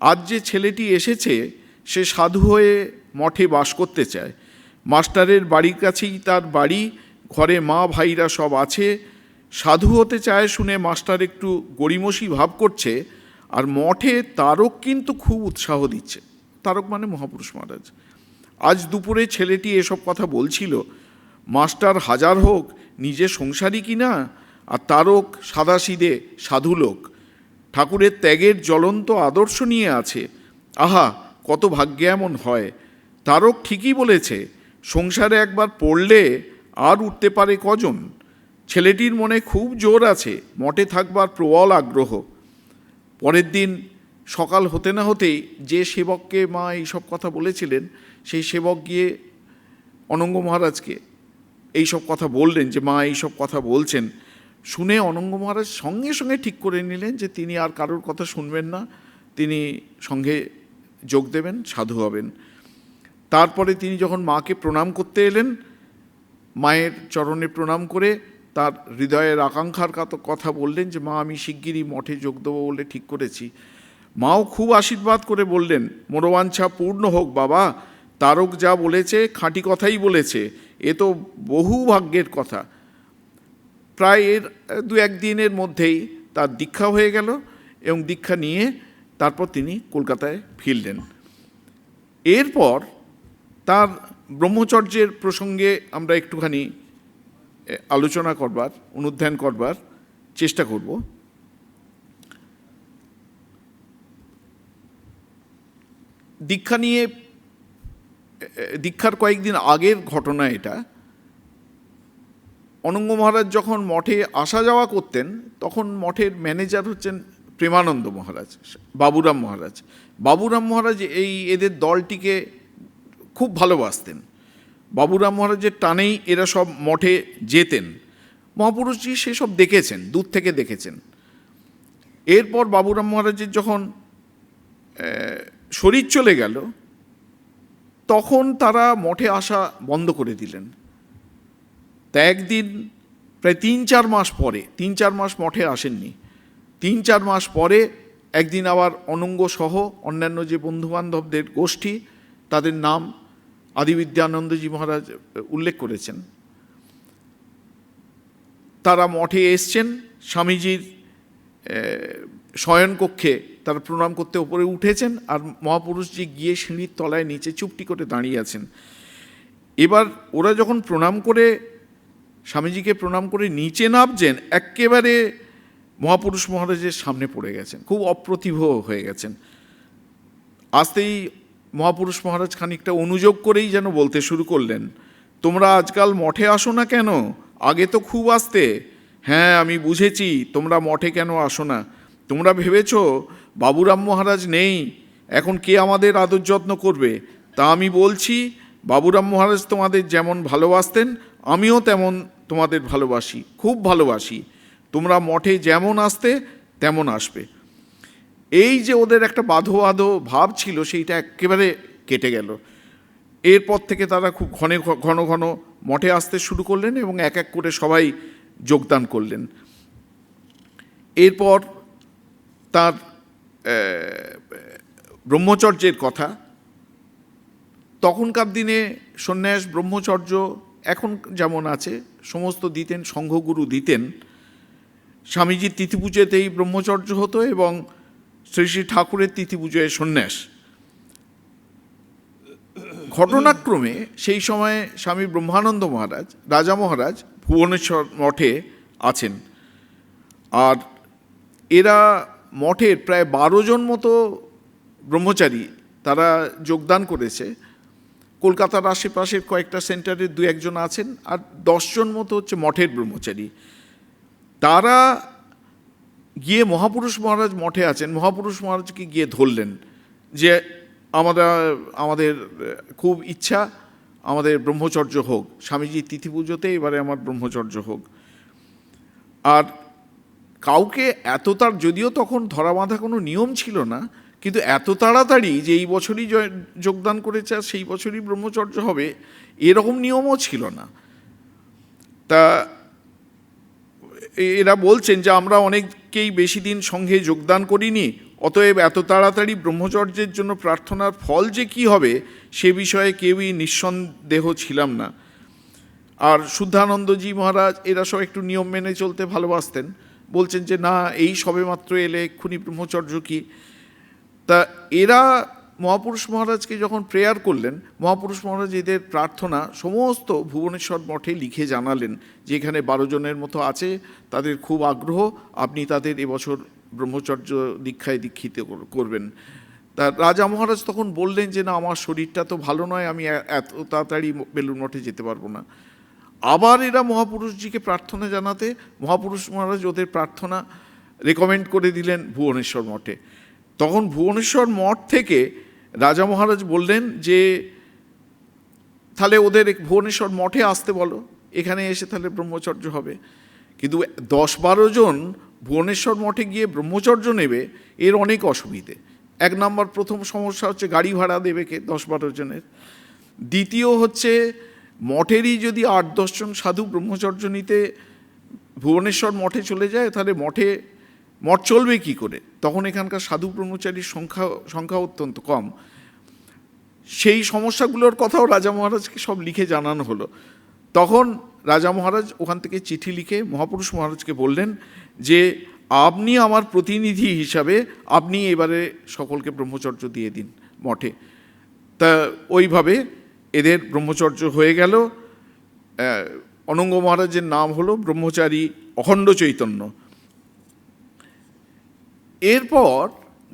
আজ যে ছেলেটি এসেছে সে সাধু হয়ে মঠে বাস করতে চায়। মাস্টারের বাড়ির কাছেই তার বাড়ি, ঘরে মা ভাইরা সব আছে। সাধু হতে চায় শুনে মাস্টার একটু গড়িমসি ভাব করছে, আর মঠে তারক কিন্তু খুব উৎসাহ দিচ্ছে। তারক মানে মহাপুরুষ মহারাজ। আজ দুপুরে ছেলেটি এসব কথা বলছিল। মাস্টার হাজার হোক নিজে সংসারী কিনা, আর তারক সাদাসিদে সাধু লোক, ঠাকুরের ত্যাগের জ্বলন্ত আদর্শ নিয়ে আছে। আহা, কত ভাগ্যে এমন হয়। তারক ঠিকই বলেছে, সংসারে একবার পড়লে আর উঠতে পারে কজন। ছেলেটির মনে খুব জোর আছে, মঠে থাকবার প্রবল আগ্রহ। পরের দিন সকাল হতে না হতেই যে সেবককে মা এইসব কথা বলেছিলেন, সেই সেবক গিয়ে অনঙ্গ মহারাজকে এইসব কথা বললেন যে মা এইসব কথা বলছেন। শুনে অনঙ্গ মহারাজ সঙ্গে সঙ্গে ঠিক করে নিলেন যে তিনি আর কারোর কথা শুনবেন না, তিনি সঙ্গে যোগ দেবেন, সাধু হবেন। তারপরে তিনি যখন মাকে প্রণাম করতে এলেন, মায়ের চরণে প্রণাম করে তার হৃদয়ের আকাঙ্ক্ষার কথা বললেন যে মা, আমি শিগগিরই মঠে যোগ দেবো বলে ঠিক করেছি। মাও খুব আশীর্বাদ করে বললেন, মনোবাঞ্ছা পূর্ণ হোক বাবা, তারক যা বলেছে খাঁটি কথাই বলেছে, এ তো বহু ভাগ্যের কথা। প্রায় এর 2-1 দিনের মধ্যেই তার দীক্ষা হয়ে গেল এবং দীক্ষা নিয়ে তারপর তিনি কলকাতায় ফিরলেন। এরপর তার ব্রহ্মচর্যের প্রসঙ্গে আমরা একটুখানি আলোচনা করবার, অনুধ্যান করবার চেষ্টা করব। দীক্ষা নিয়ে, দীক্ষার কয়েকদিন আগের ঘটনা এটা। অনঙ্গ মহারাজ যখন মঠে আসা যাওয়া করতেন, তখন মঠের ম্যানেজার হচ্ছেন প্রেমানন্দ মহারাজ, বাবুরাম মহারাজ। বাবুরাম মহারাজ এদের দলটিকে খুব ভালোবাসতেন। বাবুরাম মহারাজের টানেই এরা সব মঠে যেতেন। মহাপুরুষজি সেসব দেখেছেন, দূর থেকে দেখেছেন। এরপর বাবুরাম মহারাজের যখন শরীর চলে গেল, তখন তারা মঠে আসা বন্ধ করে দিলেন। তা একদিন প্রায় 3-4 মাস পরে, 3-4 মাস মঠে আসেননি, 3-4 মাস পরে একদিন আবার অনঙ্গ সহ অন্যান্য যে বন্ধুবান্ধবদের গোষ্ঠী, তাদের নাম আদিবিদ্যানন্দজি মহারাজ উল্লেখ করেছেন, তারা মঠে এসছেন। স্বামীজির শয়নকক্ষে তারা প্রণাম করতে উপরে উঠেছেন, আর মহাপুরুষজি গিয়ে সিঁড়ির তলায় নিচে চুপটি করে দাঁড়িয়ে আছেন। এবার ওরা যখন প্রণাম করে, স্বামীজিকে প্রণাম করে নিচে নামছেন, একেবারে মহাপুরুষ মহারাজের সামনে পড়ে গেছেন, খুব অপ্রতিভ হয়ে গেছেন। আসতেই মহাপুরুষ মহারাজ খানিকটা অনুযোগ করেই যেন বলতে শুরু করলেন, তোমরা আজকাল মঠে আসো না কেন? আগে তো খুব আসতে। হ্যাঁ, আমি বুঝেছি তোমরা মঠে কেন আসো না। তোমরা ভেবেছ বাবুরাম মহারাজ নেই, এখন কে আমাদের আদর যত্ন করবে। তা আমি বলছি, বাবুরাম মহারাজ তোমাদের যেমন ভালোবাসতেন, আমিও তেমন তোমাদের ভালোবাসি, খুব ভালোবাসি। তোমরা মঠে যেমন আসতে তেমন আসবে। এই যে ওদের একটা বাঁধো ভাব ছিল, সেইটা একেবারে কেটে গেল। এরপর থেকে তারা খুব ঘন ঘন মঠে আসতে শুরু করলেন এবং এক এক করে সবাই যোগদান করলেন। এরপর তার ব্রহ্মচর্যের কথা, তখনকার দিনে সন্ন্যাস ব্রহ্মচর্য এখন যেমন আছে সমস্ত দিতেন, সংঘগুরু দিতেন। স্বামীজির তিথি পুজোতেই ব্রহ্মচর্য হতো এবং শ্রী শ্রী ঠাকুরের তিথি পুজোয় সন্ন্যাস। ঘটনাক্রমে সেই সময়ে স্বামী ব্রহ্মানন্দ মহারাজ, রাজা মহারাজ ভুবনেশ্বর মঠে আছেন। আর এরা মঠের প্রায় 12 জন মতো ব্রহ্মচারী তারা যোগদান করেছে। কলকাতার আশেপাশের কয়েকটা সেন্টারে 2-1 জন আছেন, আর 10 জন মতো হচ্ছে মঠের ব্রহ্মচারী। তারা গিয়ে মহাপুরুষ মহারাজ মঠে আছেন, মহাপুরুষ মহারাজকে গিয়ে ধরলেন যে আমাদের খুব ইচ্ছা আমাদের ব্রহ্মচর্য হোক, স্বামীজির তিথি পুজোতে এবারে আমার ব্রহ্মচর্য হোক। আর কাউকে যদিও তখন ধরা বাঁধা কোনো নিয়ম ছিল না, কিন্তু এত তাড়াতাড়ি যে এই বছরই যোগদান করেছে আর সেই বছরই ব্রহ্মচর্য হবে, এরকম নিয়মও ছিল না। তা এরা বলছেন যে আমরা অনেককেই বেশি দিন সঙ্গে যোগদান করিনি, অতএব এত তাড়াতাড়ি ব্রহ্মচর্যের জন্য প্রার্থনার ফল যে কি হবে সে বিষয়ে কেউই নিঃসন্দেহ ছিলাম না। আর শুদ্ধানন্দজি মহারাজ এরা সব একটু নিয়ম মেনে চলতে ভালোবাসতেন, বলছেন যে না, এই সবেমাত্র এলে এক্ষুনি ব্রহ্মচর্য কি। তা এরা মহাপুরুষ মহারাজকে যখন প্রেয়ার করলেন, মহাপুরুষ মহারাজ এদের প্রার্থনা সমস্ত ভুবনেশ্বর মঠে লিখে জানালেন যে এখানে 12 জনের মতো আছে, তাদের খুব আগ্রহ, আপনি তাদের এবছর ব্রহ্মচর্য দীক্ষিত করবেন। তা রাজা মহারাজ তখন বললেন যে না, আমার শরীরটা তো ভালো নয়, আমি এত তাড়াতাড়ি বেলুড় মঠে যেতে পারবো না। আবার এরা মহাপুরুষজিকে প্রার্থনা জানাতে মহাপুরুষ মহারাজ ওদের প্রার্থনা রেকমেন্ড করে দিলেন ভুবনেশ্বর মঠে। তখন ভুবনেশ্বর মঠ থেকে রাজা মহারাজ বললেন যে তাহলে ওদের ভুবনেশ্বর মঠে আসতে বলো, এখানে এসে তাহলে ব্রহ্মচর্য হবে। কিন্তু 10-12 জন ভুবনেশ্বর মঠে গিয়ে ব্রহ্মচর্য নেবে, এর অনেক অসুবিধে। 1 নম্বর প্রথম সমস্যা হচ্ছে গাড়ি ভাড়া দেবে কে 10-12 জনের। দ্বিতীয় হচ্ছে মঠেরই যদি 8-10 জন সাধু ব্রহ্মচর্য নিতে ভুবনেশ্বর মঠে চলে যায়, তাহলে মঠ চলবে কি করে? তখন এখানকার সাধু ব্রহ্মচারীর সংখ্যা অত্যন্ত কম। সেই সমস্যাগুলোর কথাও রাজা মহারাজকে সব লিখে জানানো হলো। তখন রাজা মহারাজ ওখান থেকে চিঠি লিখে মহাপুরুষ মহারাজকে বললেন যে আপনি আমার প্রতিনিধি হিসাবে আপনি এবারে সকলকে ব্রহ্মচর্য দিয়ে দিন মঠে। তা ওইভাবে এদের ব্রহ্মচর্য হয়ে গেল। অনঙ্গ মহারাজের নাম হলো ব্রহ্মচারী অখণ্ড চৈতন্য। এরপর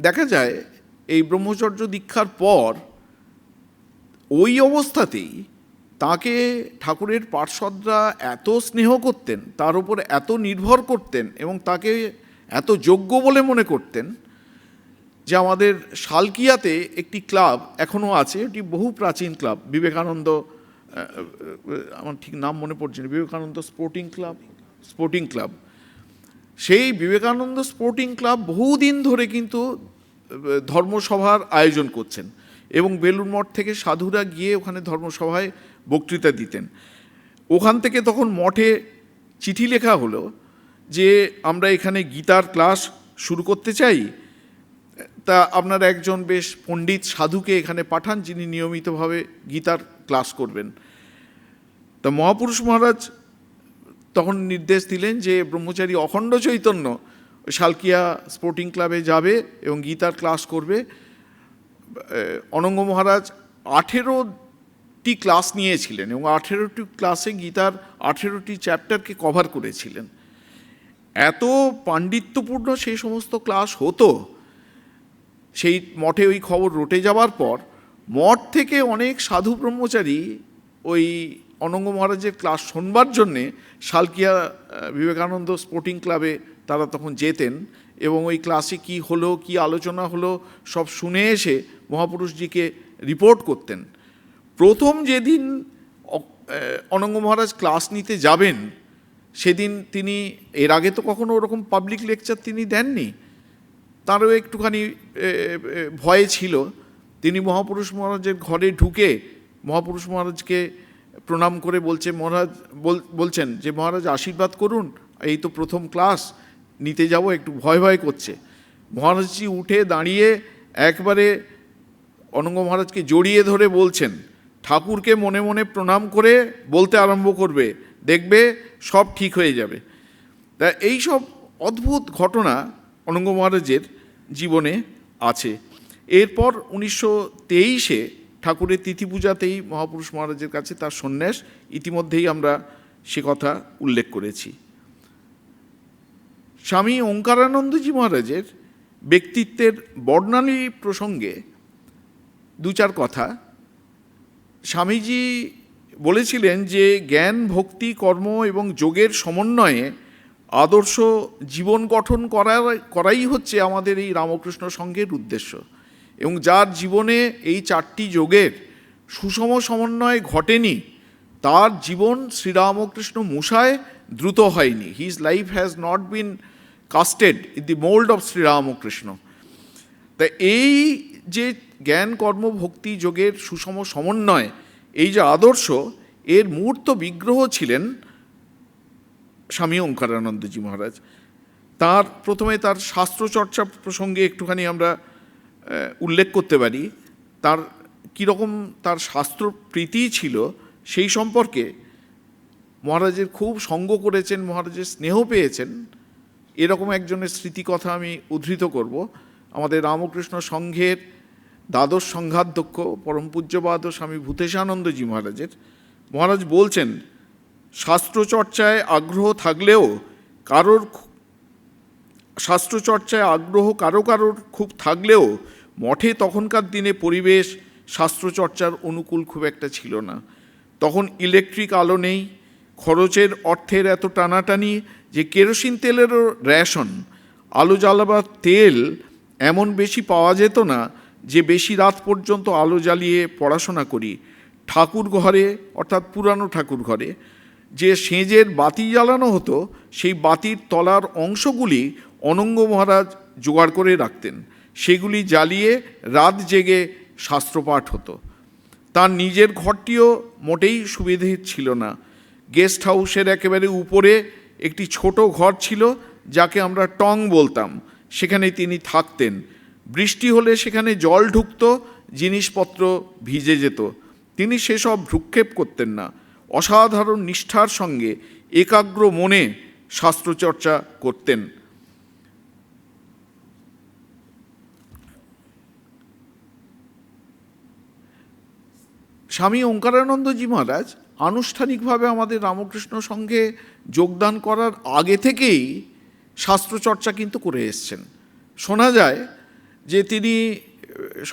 দেখা যায় এই ব্রহ্মচর্য দীক্ষার পর ওই অবস্থাতেই তাকে ঠাকুরের পার্ষদরা এত স্নেহ করতেন, তার উপর এত নির্ভর করতেন এবং তাকে এত যোগ্য বলে মনে করতেন যে আমাদের শালকিয়াতে একটি ক্লাব এখনও আছে, এটি বহু প্রাচীন ক্লাব, বিবেকানন্দ, আমার ঠিক নাম মনে পড়ছে না, বিবেকানন্দ স্পোর্টিং ক্লাব। সেই বিবেকানন্দ স্পোর্টিং ক্লাব বহুদিন ধরে কিন্তু ধর্মসভার আয়োজন করছেন এবং বেলুড় মঠ থেকে সাধুরা গিয়ে ওখানে ধর্মসভায় বক্তৃতা দিতেন। ওখান থেকে তখন মঠে চিঠি লেখা হলো যে আমরা এখানে গীতার ক্লাস শুরু করতে চাই, তা আপনারা একজন বেশ পণ্ডিত সাধুকে এখানে পাঠান যিনি নিয়মিতভাবে গীতার ক্লাস করবেন। তা মহাপুরুষ মহারাজ তখন নির্দেশ দিলেন যে ব্রহ্মচারী অখণ্ড চৈতন্য শালকিয়া স্পোর্টিং ক্লাবে যাবে এবং গীতার ক্লাস করবে। অনঙ্গ মহারাজ 18টি ক্লাস নিয়েছিলেন এবং 18টি ক্লাসে গীতার 18টি চ্যাপ্টারকে কভার করেছিলেন। এত পাণ্ডিত্যপূর্ণ সেই সমস্ত ক্লাস হতো। সেই মঠে ওই খবর রটে যাওয়ার পর মঠ থেকে অনেক সাধু ব্রহ্মচারী ওই অনঙ্গ মহারাজের ক্লাস শোনবার জন্যে শালকিয়া বিবেকানন্দ স্পোর্টিং ক্লাবে তারা তখন যেতেন এবং ওই ক্লাসে কি হলো, কি আলোচনা হলো সব শুনে এসে মহাপুরুষজিকে রিপোর্ট করতেন। প্রথম যেদিন অনঙ্গ মহারাজ ক্লাস নিতে যাবেন সেদিন তিনি, এর আগে তো কখনো ওরকম পাবলিক লেকচার তিনি দেননি, তারও একটুখানি ভয় ছিল। তিনি মহাপুরুষ মহারাজের ঘরে ঢুকে মহাপুরুষ মহারাজকে প্রণাম করে বলছেন যে মহারাজ আশীর্বাদ করুন, এই তো প্রথম ক্লাস নিতে যাব, একটু ভয় ভয় করছে। মহারাজজি উঠে দাঁড়িয়ে একবারে অনঙ্গ মহারাজকে জড়িয়ে ধরে বলছেন, ঠাকুরকে মনে মনে প্রণাম করে বলতে আরম্ভ করবে, দেখবে সব ঠিক হয়ে যাবে। তা এই সব অদ্ভুত ঘটনা অনঙ্গ মহারাজের জীবনে আছে। এরপর 1923-এ ঠাকুরের তিথি পূজাতেই মহাপুরুষ মহারাজের কাছে তার সন্ন্যাস, ইতিমধ্যেই আমরা সে কথা উল্লেখ করেছি। স্বামী ওঙ্কারানন্দজি মহারাজের ব্যক্তিত্বের বর্ণালী প্রসঙ্গে দু চার কথা। স্বামীজি বলেছিলেন যে জ্ঞান, ভক্তি, কর্ম এবং যোগের সমন্বয়ে আদর্শ জীবন গঠন করাই হচ্ছে আমাদের এই রামকৃষ্ণ সংঘের উদ্দেশ্য, এবং যার জীবনে এই চারটি যোগের সুষম সমন্বয় ঘটেনি তার জীবন শ্রীরামকৃষ্ণ মূষায় দ্রুত হয়নি। His life has not been casted in the mould of Sriramakrishna. তা এই যে জ্ঞান, কর্ম, ভক্তি, যোগের সুষম সমন্বয়, এই যে আদর্শ, এর মূর্ত বিগ্রহ ছিলেন স্বামী ওঙ্কারানন্দজি মহারাজ। তার প্রথমে তার শাস্ত্রচর্চা প্রসঙ্গে একটুখানি আমরা উল্লেখ করতে পারি। তার কীরকম তার শাস্ত্রপ্রীতি ছিল সেই সম্পর্কে মহারাজের খুব সঙ্গ করেছেন, মহারাজের স্নেহ পেয়েছেন, এরকম একজনের স্মৃতিকথা আমি উদ্ধৃত করব। আমাদের রামকৃষ্ণ সংঘের দ্বাদশ সংঘাধ্যক্ষ পরম পূজ্যপাদ স্বামী ভূতেশানন্দজি মহারাজের। মহারাজ বলছেন, শাস্ত্রচর্চায় আগ্রহ থাকলেও কারোর খুব থাকলেও মঠে তখনকার দিনে পরিবেশ শাস্ত্রচর্চার অনুকূল খুব একটা ছিল না। তখন ইলেকট্রিক আলো নেই, খরচের অর্থের এত টানাটানি যে কেরোসিন তেলেরও রেশন, আলো জ্বালাবার তেল এমন বেশি পাওয়া যেত না যে বেশি রাত পর্যন্ত আলো জ্বালিয়ে পড়াশোনা করি। ঠাকুর ঘরে, অর্থাৎ পুরানো ঠাকুর ঘরে যে সেঁজের বাতি জ্বালানো হতো, সেই বাতির তলার অংশগুলি অনঙ্গ মহারাজ জোগাড় করে রাখতেন। সেগুলি জ্বালিয়ে রাত জেগে শাস্ত্রপাঠ হতো। তার নিজের ঘরটিও মোটেই সুবিধে ছিল না। গেস্ট হাউসের একেবারে উপরে একটি ছোট ঘর ছিল, যাকে আমরা টং বলতাম। সেখানে তিনি থাকতেন। বৃষ্টি হলে সেখানে জল ঢুকত, জিনিসপত্র ভিজে যেত। তিনি সেসব ভ্রুক্ষেপ করতেন না। অসাধারণ নিষ্ঠার সঙ্গে একাগ্র মনে শাস্ত্রচর্চা করতেন। স্বামী ওঙ্কারানন্দজি মহারাজ আনুষ্ঠানিকভাবে আমাদের রামকৃষ্ণ সংঘে যোগদান করার আগে থেকেই শাস্ত্রচর্চা কিন্তু করে এসছেন। শোনা যায় যে তিনি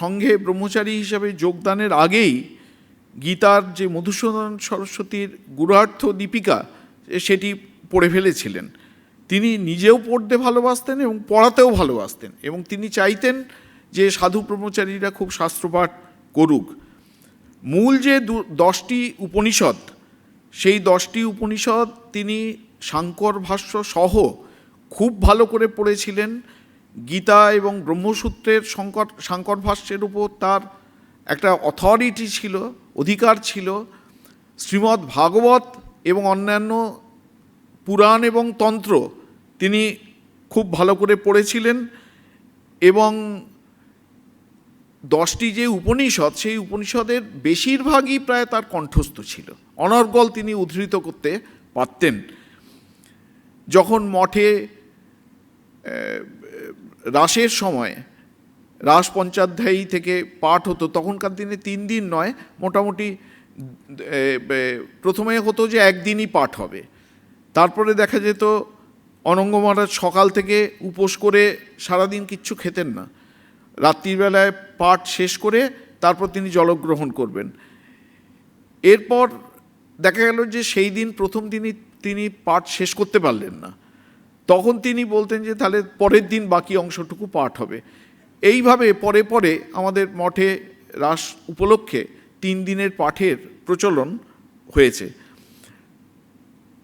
সংঘে ব্রহ্মচারী হিসাবে যোগদানের আগেই গীতার যে মধুসূদন সরস্বতীর গুরুয়ার্থ দীপিকা সেটি পড়ে ফেলেছিলেন। তিনি নিজেও পড়তে ভালোবাসতেন এবং পড়াতেও ভালোবাসতেন, এবং তিনি চাইতেন যে সাধু ব্রহ্মচারীরা খুব শাস্ত্রপাঠ করুক। মূল যে 10টি উপনিষদ, সেই 10টি উপনিষদ তিনি সাংকর ভাষ্য সহ খুব ভালো করে পড়েছিলেন। গীতা এবং ব্রহ্মসূত্রের সাংকর ভাষ্যের উপর তার একটা অথরিটি ছিল, অধিকার ছিল। শ্রীমদ্ ভাগবত এবং অন্যান্য পুরাণ এবং তন্ত্র তিনি খুব ভালো করে পড়েছিলেন, এবং 10টি যে উপনিষদ, সেই উপনিষদের বেশিরভাগই প্রায় তার কণ্ঠস্থ ছিল। অনর্গল তিনি উদ্ধৃত করতে পারতেন। যখন মঠে রাসের সময় রাস পঞ্চাধ্যায়ী থেকে পাঠ হতো, তখনকার দিনে 3 দিন নয়, মোটামুটি প্রথমে হতো যে একদিনই পাঠ হবে। তারপরে দেখা যেত অনঙ্গ মহারাজ সকাল থেকে উপোস করে সারাদিন কিচ্ছু খেতেন না। রাত্রিবেলায় পাঠ শেষ করে তারপর তিনি জলগ্রহণ করবেন। এরপর দেখা গেল যে সেই দিন প্রথম দিনই তিনি পাঠ শেষ করতে পারলেন না, তখন তিনি বলতেন যে তাহলে পরের দিন বাকি অংশটুকু পাঠ হবে। এইভাবে পরে পরে আমাদের মঠে রাস উপলক্ষে 3 দিনের পাঠের প্রচলন হয়েছে।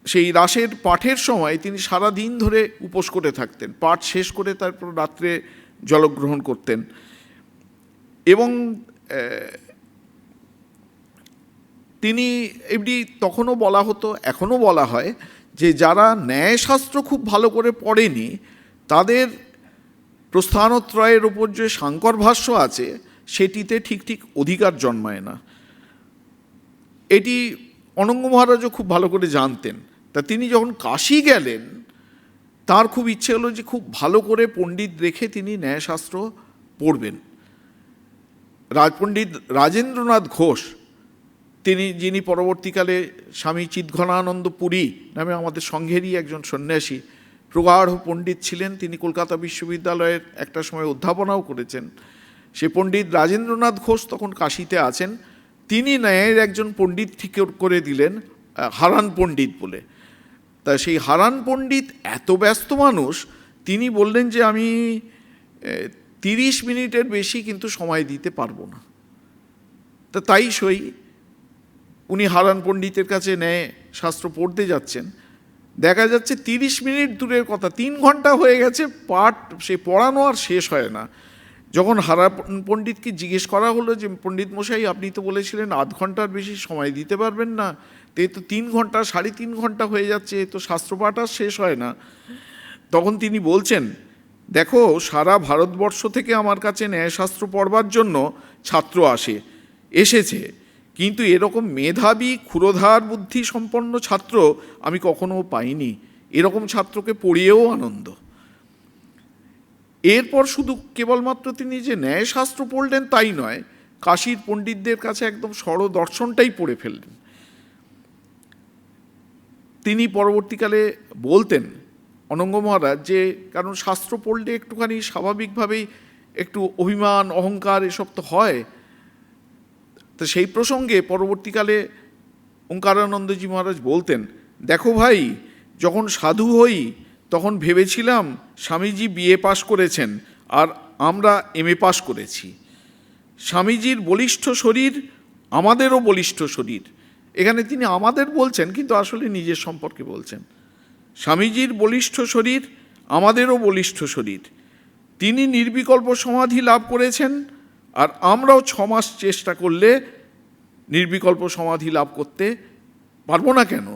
সেই রাসের পাঠের সময় তিনি সারা দিন ধরে উপোস করে থাকতেন, পাঠ শেষ করে তারপর রাত্রে জলগ্রহণ করতেন। এবং তিনি এমনি তখনও বলা হতো, এখনও বলা হয়, যে যারা ন্যায়শাস্ত্র খুব ভালো করে পড়েনি তাদের প্রস্থানত্রয়ের ওপর যে সাংকর ভাষ্য আছে সেটিতে ঠিক ঠিক অধিকার জন্মায় না। এটি অনঙ্গ মহারাজও খুব ভালো করে জানতেন। তা তিনি যখন কাশী গেলেন, তার খুব ইচ্ছে হলো যে খুব ভালো করে পণ্ডিত রেখে তিনি ন্যায়শাস্ত্র পড়বেন। পণ্ডিত রাজেন্দ্রনাথ ঘোষ, যিনি পরবর্তীকালে স্বামী চিদ্ঘনানন্দ পুরী নামে আমাদের সংঘেরই একজন সন্ন্যাসী, প্রগাঢ় পণ্ডিত ছিলেন। তিনি কলকাতা বিশ্ববিদ্যালয়ের একটা সময় অধ্যাপনাও করেছেন। সে পণ্ডিত রাজেন্দ্রনাথ ঘোষ তখন কাশীতে আছেন। তিনি ন্যায়ের একজন পণ্ডিত ঠিক করে দিলেন, হারান পণ্ডিত বলে। তা সেই হারান পণ্ডিত এত ব্যস্ত মানুষ, তিনি বললেন যে আমি 30 মিনিটের বেশি কিন্তু সময় দিতে পারবো না। তা তাই সই উনি হারান পণ্ডিতের কাছে ন্যায় শাস্ত্র পড়তে যাচ্ছেন। দেখা যাচ্ছে 30 মিনিট দূরের কথা, 3 ঘন্টা হয়ে গেছে, পাঠ সে পড়ানো আর শেষ হয় না। যখন হারান পণ্ডিতকে জিজ্ঞেস করা হলো যে পণ্ডিত মশাই, আপনি তো বলেছিলেন 8 ঘন্টার বেশি সময় দিতে পারবেন না, তো এই তো 3 ঘন্টা 3.5 ঘন্টা হয়ে যাচ্ছে, তো শাস্ত্রপাঠ আর শেষ হয় না। তখন তিনি বলছেন, দেখো, সারা ভারতবর্ষ থেকে আমার কাছে ন্যায়শাস্ত্র পড়বার জন্য ছাত্র এসেছে, কিন্তু এরকম মেধাবী ক্ষুরোধার বুদ্ধি সম্পন্ন ছাত্র আমি কখনো পাইনি। এরকম ছাত্রকে পড়িয়েও আনন্দ। এরপর শুধু কেবলমাত্র তিনি যে ন্যায়শাস্ত্র পড়লেন তাই নয়, কাশীর পণ্ডিতদের কাছে একদম স্বরদর্শনটাই পড়ে ফেললেন। তিনি পরবর্তীকালে বলতেন অনঙ্গ মহারাজ যে, কারণ শাস্ত্র পড়লে একটুখানি স্বাভাবিকভাবেই একটু অভিমান অহংকার এসব তো হয়। তো সেই প্রসঙ্গে পরবর্তীকালে ওঙ্কারানন্দজি মহারাজ বলতেন, দেখো ভাই, যখন সাধু হই তখন ভেবেছিলাম স্বামীজি বিএ পাশ করেছেন আর আমরা এমএ পাশ করেছি। স্বামীজির বলিষ্ঠ শরীর আমাদেরও বলিষ্ঠ শরীর। এখানে তিনি আমাদের বলছেন, কিন্তু আসলে নিজের সম্পর্কে বলছেন। স্বামীজির বলিষ্ঠ শরীর আমাদেরও বলিষ্ঠ শরীর। তিনি নির্বিকল্প সমাধি লাভ করেছেন, আর আমরাও 6 মাস চেষ্টা করলে নির্বিকল্প সমাধি লাভ করতে পারবো না কেন?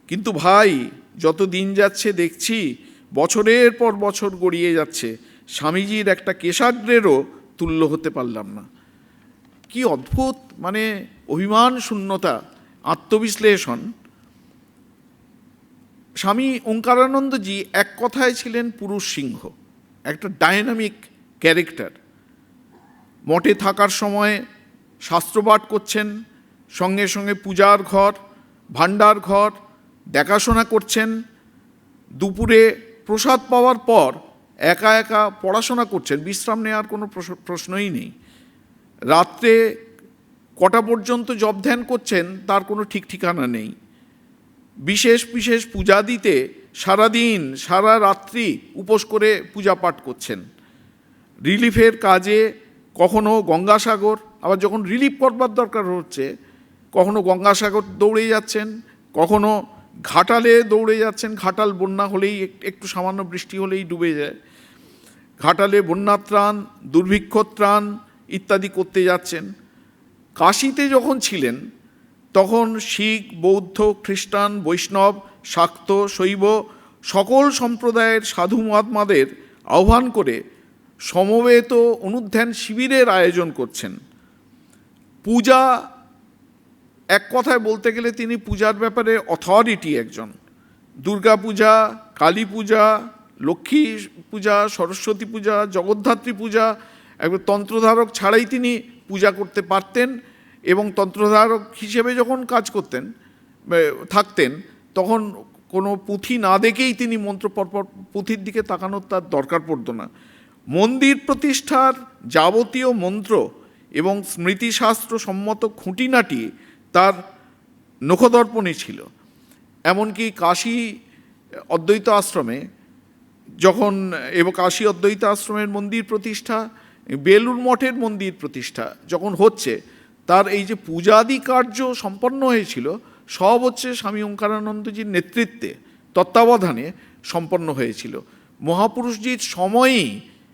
কিন্তু ভাই, যত দিন যাচ্ছে দেখছি বছরের পর বছর গড়িয়ে যাচ্ছে, স্বামীজির একটা কেশাগ্রেরও তুল্য হতে পারলাম না। কি অদ্ভুত মানে অভিমান শূন্যতা, আত্মবিশ্লেষণ। স্বামী ওঙ্কারানন্দজি এক কথায় ছিলেন পুরুষ সিংহ, একটা ডায়নামিক ক্যারেক্টার। মঠে থাকার সময় শাস্ত্রপাঠ করছেন, সঙ্গে সঙ্গে পূজার ঘর, ভাণ্ডার ঘর দেখাশোনা করছেন। দুপুরে প্রসাদ পাওয়ার পর একা একা পড়াশোনা করছেন, বিশ্রাম নেওয়ার কোনো প্রশ্নই নেই। রাত্রে কটা পর্যন্ত জপ ধ্যান করছেন তার কোনো ঠিক ঠিকানা নেই। বিশেষ বিশেষ পূজা দিতে সারাদিন সারা রাত্রি উপোস করে পূজা পাঠ করছেন। রিলিফের কাজে কখনো গঙ্গাসাগর, আবার যখন রিলিফ করবার দরকার হচ্ছে কখনো গঙ্গাসাগর দৌড়ে যাচ্ছেন, কখনো ঘাটালে দৌড়ে যাচ্ছেন। ঘাটাল বন্যা হলেই একটু সামান্য বৃষ্টি হলেই ডুবে যায়। ঘাটালে বন্যাত্রাণ, দুর্ভিক্ষ ত্রাণ ইত্যাদি করতে যাচ্ছেন। কাশীতে যখন ছিলেন তখন শিখ, বৌদ্ধ, খ্রিস্টান, বৈষ্ণব, শাক্ত, শৈব সকল সম্প্রদায়ের সাধু মহাত্মাদের আহ্বান করে সমবেত অনুধ্যান শিবিরের আয়োজন করছেন। পূজা, এক কথায় বলতে গেলে তিনি পূজার ব্যাপারে অথরিটি একজন। দুর্গা পূজা, কালী পূজা, লক্ষ্মী পূজা, সরস্বতী পূজা, জগদ্ধাত্রী পূজা, একবার তন্ত্রধারক ছাড়াই তিনি পূজা করতে পারতেন। এবং তন্ত্রধারক হিসেবে যখন কাজ করতেন থাকতেন তখন কোনো পুঁথি না দেখেই তিনি মন্ত্র পরপর পুঁথির দিকে তাকানোর তার দরকার পড়তো না। মন্দির প্রতিষ্ঠার যাবতীয় মন্ত্র এবং স্মৃতিশাস্ত্র সম্মত খুঁটিনাটি তার নখদর্পণে ছিল। এমনকি কাশী অদ্বৈত আশ্রমে যখন এবং কাশী অদ্বৈত আশ্রমের মন্দির প্রতিষ্ঠা, বেলুড় মঠের মন্দির প্রতিষ্ঠা যখন হচ্ছে, তার এই যে পূজাদি কার্য সম্পন্ন হয়েছিল সব হচ্ছে স্বামী ওঙ্কারানন্দজির নেতৃত্বে, তত্ত্বাবধানে সম্পন্ন হয়েছিল। মহাপুরুষজির সময়েই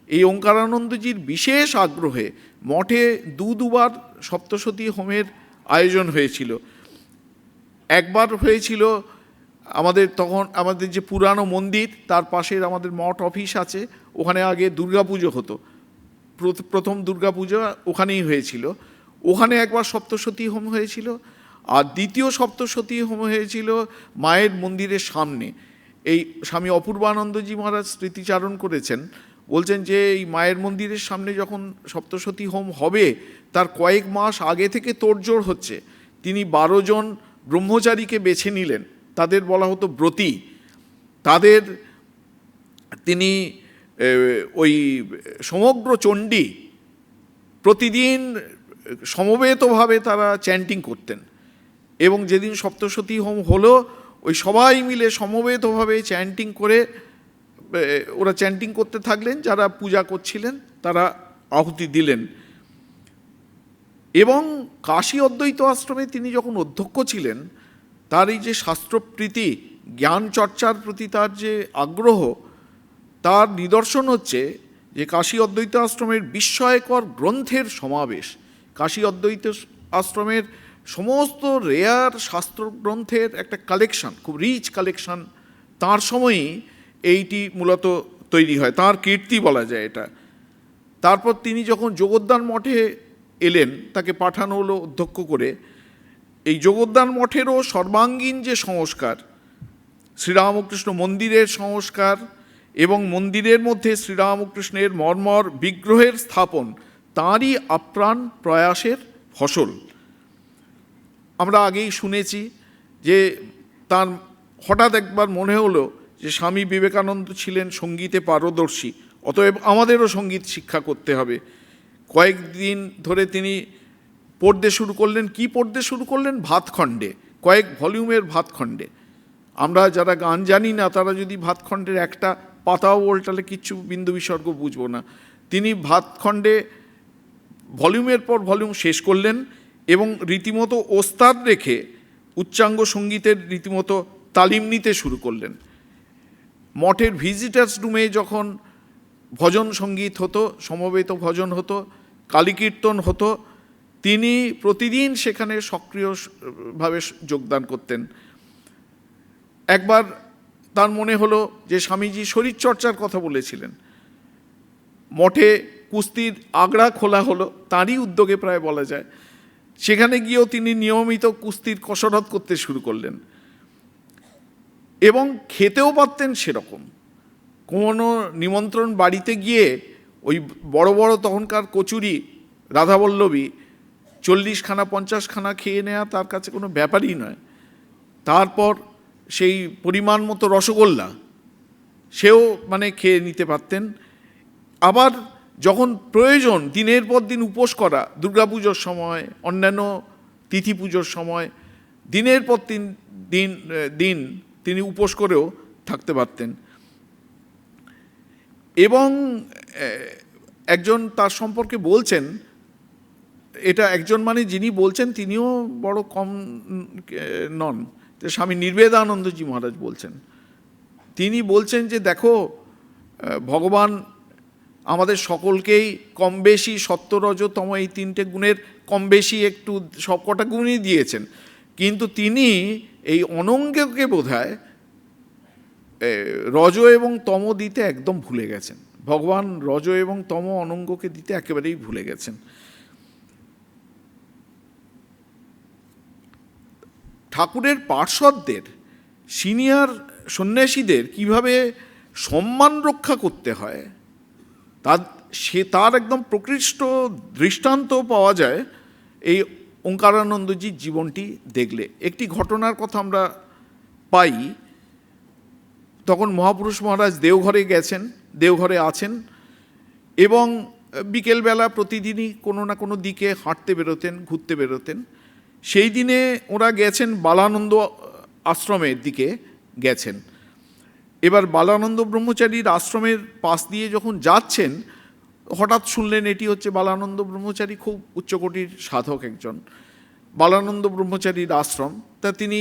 এই ওঙ্কারানন্দজির বিশেষ আগ্রহে মঠে দুবার সপ্তশতী হোমের আয়োজন হয়েছিল। একবার হয়েছিল আমাদের যে পুরানো মন্দির, তার পাশের আমাদের মঠ অফিস আছে, ওখানে আগে দুর্গাপুজো হতো, প্রথম দুর্গাপুজো ওখানেই হয়েছিল। ওখানে একবার সপ্তশতী হোম হয়েছিল, আর দ্বিতীয় সপ্তশতী হোম হয়েছিল মায়ের মন্দিরের সামনে। এই স্বামী অপূর্বানন্দজি মহারাজ স্মৃতিচারণ করেছেন, বলছেন যে এই মায়ের মন্দিরের সামনে যখন সপ্তশতী হোম হবে তার কয়েক মাস আগে থেকে তোড়জোড় হচ্ছে। তিনি 12 জন ব্রহ্মচারীকে বেছে নিলেন, তাদের বলা হতো ব্রতী। তিনি ওই সমগ্র চণ্ডী প্রতিদিন সমবেতভাবে তারা চ্যান্টিং করতেন, এবং যেদিন সপ্তশতী হোম হলো ওই সবাই মিলে সমবেতভাবে চ্যান্টিং করে ওরা চ্যান্টিং করতে থাকলেন, যারা পূজা করছিলেন তারা আহুতি দিলেন। এবং কাশী অদ্বৈত আশ্রমে তিনি যখন অধ্যক্ষ ছিলেন, তার এই যে শাস্ত্রপ্রীতি, জ্ঞান চর্চার প্রতি তার যে আগ্রহ, তার নিদর্শন হচ্ছে যে কাশী অদ্বৈত আশ্রমের বিস্ময়কর গ্রন্থের সমাবেশ। কাশী অদ্বৈত আশ্রমের সমস্ত রেয়ার শাস্ত্রগ্রন্থের একটা কালেকশন, খুব রিচ কালেকশন, তার সময়ই এইটি মূলত তৈরি হয়, তার কীর্তি বলা যায় এটা। তারপর তিনি যখন যোগোদ্যান মঠে এলেন, তাকে পাঠানো হলো অধ্যক্ষ করে। এই যোগোদ্যান মঠেরও সর্বাঙ্গীন যে সংস্কার, শ্রীরামকৃষ্ণ মন্দিরের সংস্কার এবং মন্দিরের মধ্যে শ্রীরামকৃষ্ণের মর্মর বিগ্রহের স্থাপন, তাঁরই আপ্রাণ প্রয়াসের ফসল। আমরা আগেই শুনেছি যে তার হঠাৎ একবার মনে হলো যে স্বামী বিবেকানন্দ ছিলেন সঙ্গীতে পারদর্শী, অতএব আমাদেরও সঙ্গীত শিক্ষা করতে হবে। কয়েকদিন ধরে তিনি পড়তে শুরু করলেন। কি পড়তে শুরু করলেন? ভাতখণ্ডে, কয়েক ভলিউমের ভাতখণ্ডে। আমরা যারা গান জানি না তারা যদি ভাতখণ্ডের একটা পাতাও উল্টালে কিচ্ছু বিন্দু বিসর্গ বুঝবো না। তিনি ভাতখণ্ডে ভলিউমের পর ভলিউম শেষ করলেন এবং রীতিমতো ওস্তাদ রেখে উচ্চাঙ্গ সঙ্গীতের রীতিমতো তালিম নিতে শুরু করলেন। মঠের ভিজিটার্স রুমে যখন ভজন সঙ্গীত হতো, সমবেত ভজন হতো, কালীকীর্তন হতো, তিনি প্রতিদিন সেখানে সক্রিয়ভাবে যোগদান করতেন। একবার তার মনে হলো যে স্বামীজি শরীরচর্চার কথা বলেছিলেন, মঠে কুস্তির আগড়া খোলা হলো, তারই উদ্যোগে প্রায় বলা যায়। সেখানে গিয়েও তিনি নিয়মিত কুস্তির কসরত করতে শুরু করলেন এবং খেতেও পারতেন সেরকম। কোনো নিমন্ত্রণ বাড়িতে গিয়ে ওই বড় বড় তখনকার কচুরি, রাধাবল্লভী 40খানা 50খানা খেয়ে নেওয়া তার কাছে কোনো ব্যাপারই নয়। তারপর সেই পরিমাণ মতো রসগোল্লা সেও খেয়ে নিতে পারতেন। আবার যখন প্রয়োজন দিনের পর দিন উপোস করা, দুর্গাপুজোর সময়, অন্যান্য তিথি পুজোর সময় দিনের পর দিন তিনি উপোস করেও থাকতে পারতেন। এবং একজন তার সম্পর্কে বলছেন, এটা একজন যিনি বলছেন তিনিও বড় কম নন, স্বামী নির্বেদানন্দজি মহারাজ বলছেন। তিনি বলছেন যে দেখো, ভগবান আমাদের সকলকেই কম বেশি সত্য রজ তম এই 3টে গুণের কম বেশি একটু সবকটা গুণই দিয়েছেন, কিন্তু তিনি এই অনঙ্গকে বোধহয় রজ এবং তম দিতে একদম ভুলে গেছেন। ভগবান রজ এবং তম অনঙ্গকে দিতে একেবারেই ভুলে গেছেন। ঠাকুরের পার্ষদদের, সিনিয়র সন্ন্যাসীদের কিভাবে সম্মান রক্ষা করতে হয় তার একদম প্রকৃষ্ট দৃষ্টান্ত পাওয়া যায় এই ওঙ্কারানন্দজির জীবনটি দেখলে। একটি ঘটনার কথা আমরা পাই। তখন মহাপুরুষ মহারাজ দেওঘরে আছেন এবং বিকেলবেলা প্রতিদিনই কোনো না কোনো দিকে হাঁটতে বেরোতেন, ঘুরতে বেরোতেন। সেই দিনে ওরা গেছেন বালানন্দ আশ্রমের দিকে গেছেন। এবার বালানন্দ ব্রহ্মচারীর আশ্রমের পাশ দিয়ে যখন যাচ্ছেন, হঠাৎ শুনলেন এটি হচ্ছে বালানন্দ ব্রহ্মচারী, খুব উচ্চকোটির সাধক একজন, বালানন্দ ব্রহ্মচারীর আশ্রম। তা তিনি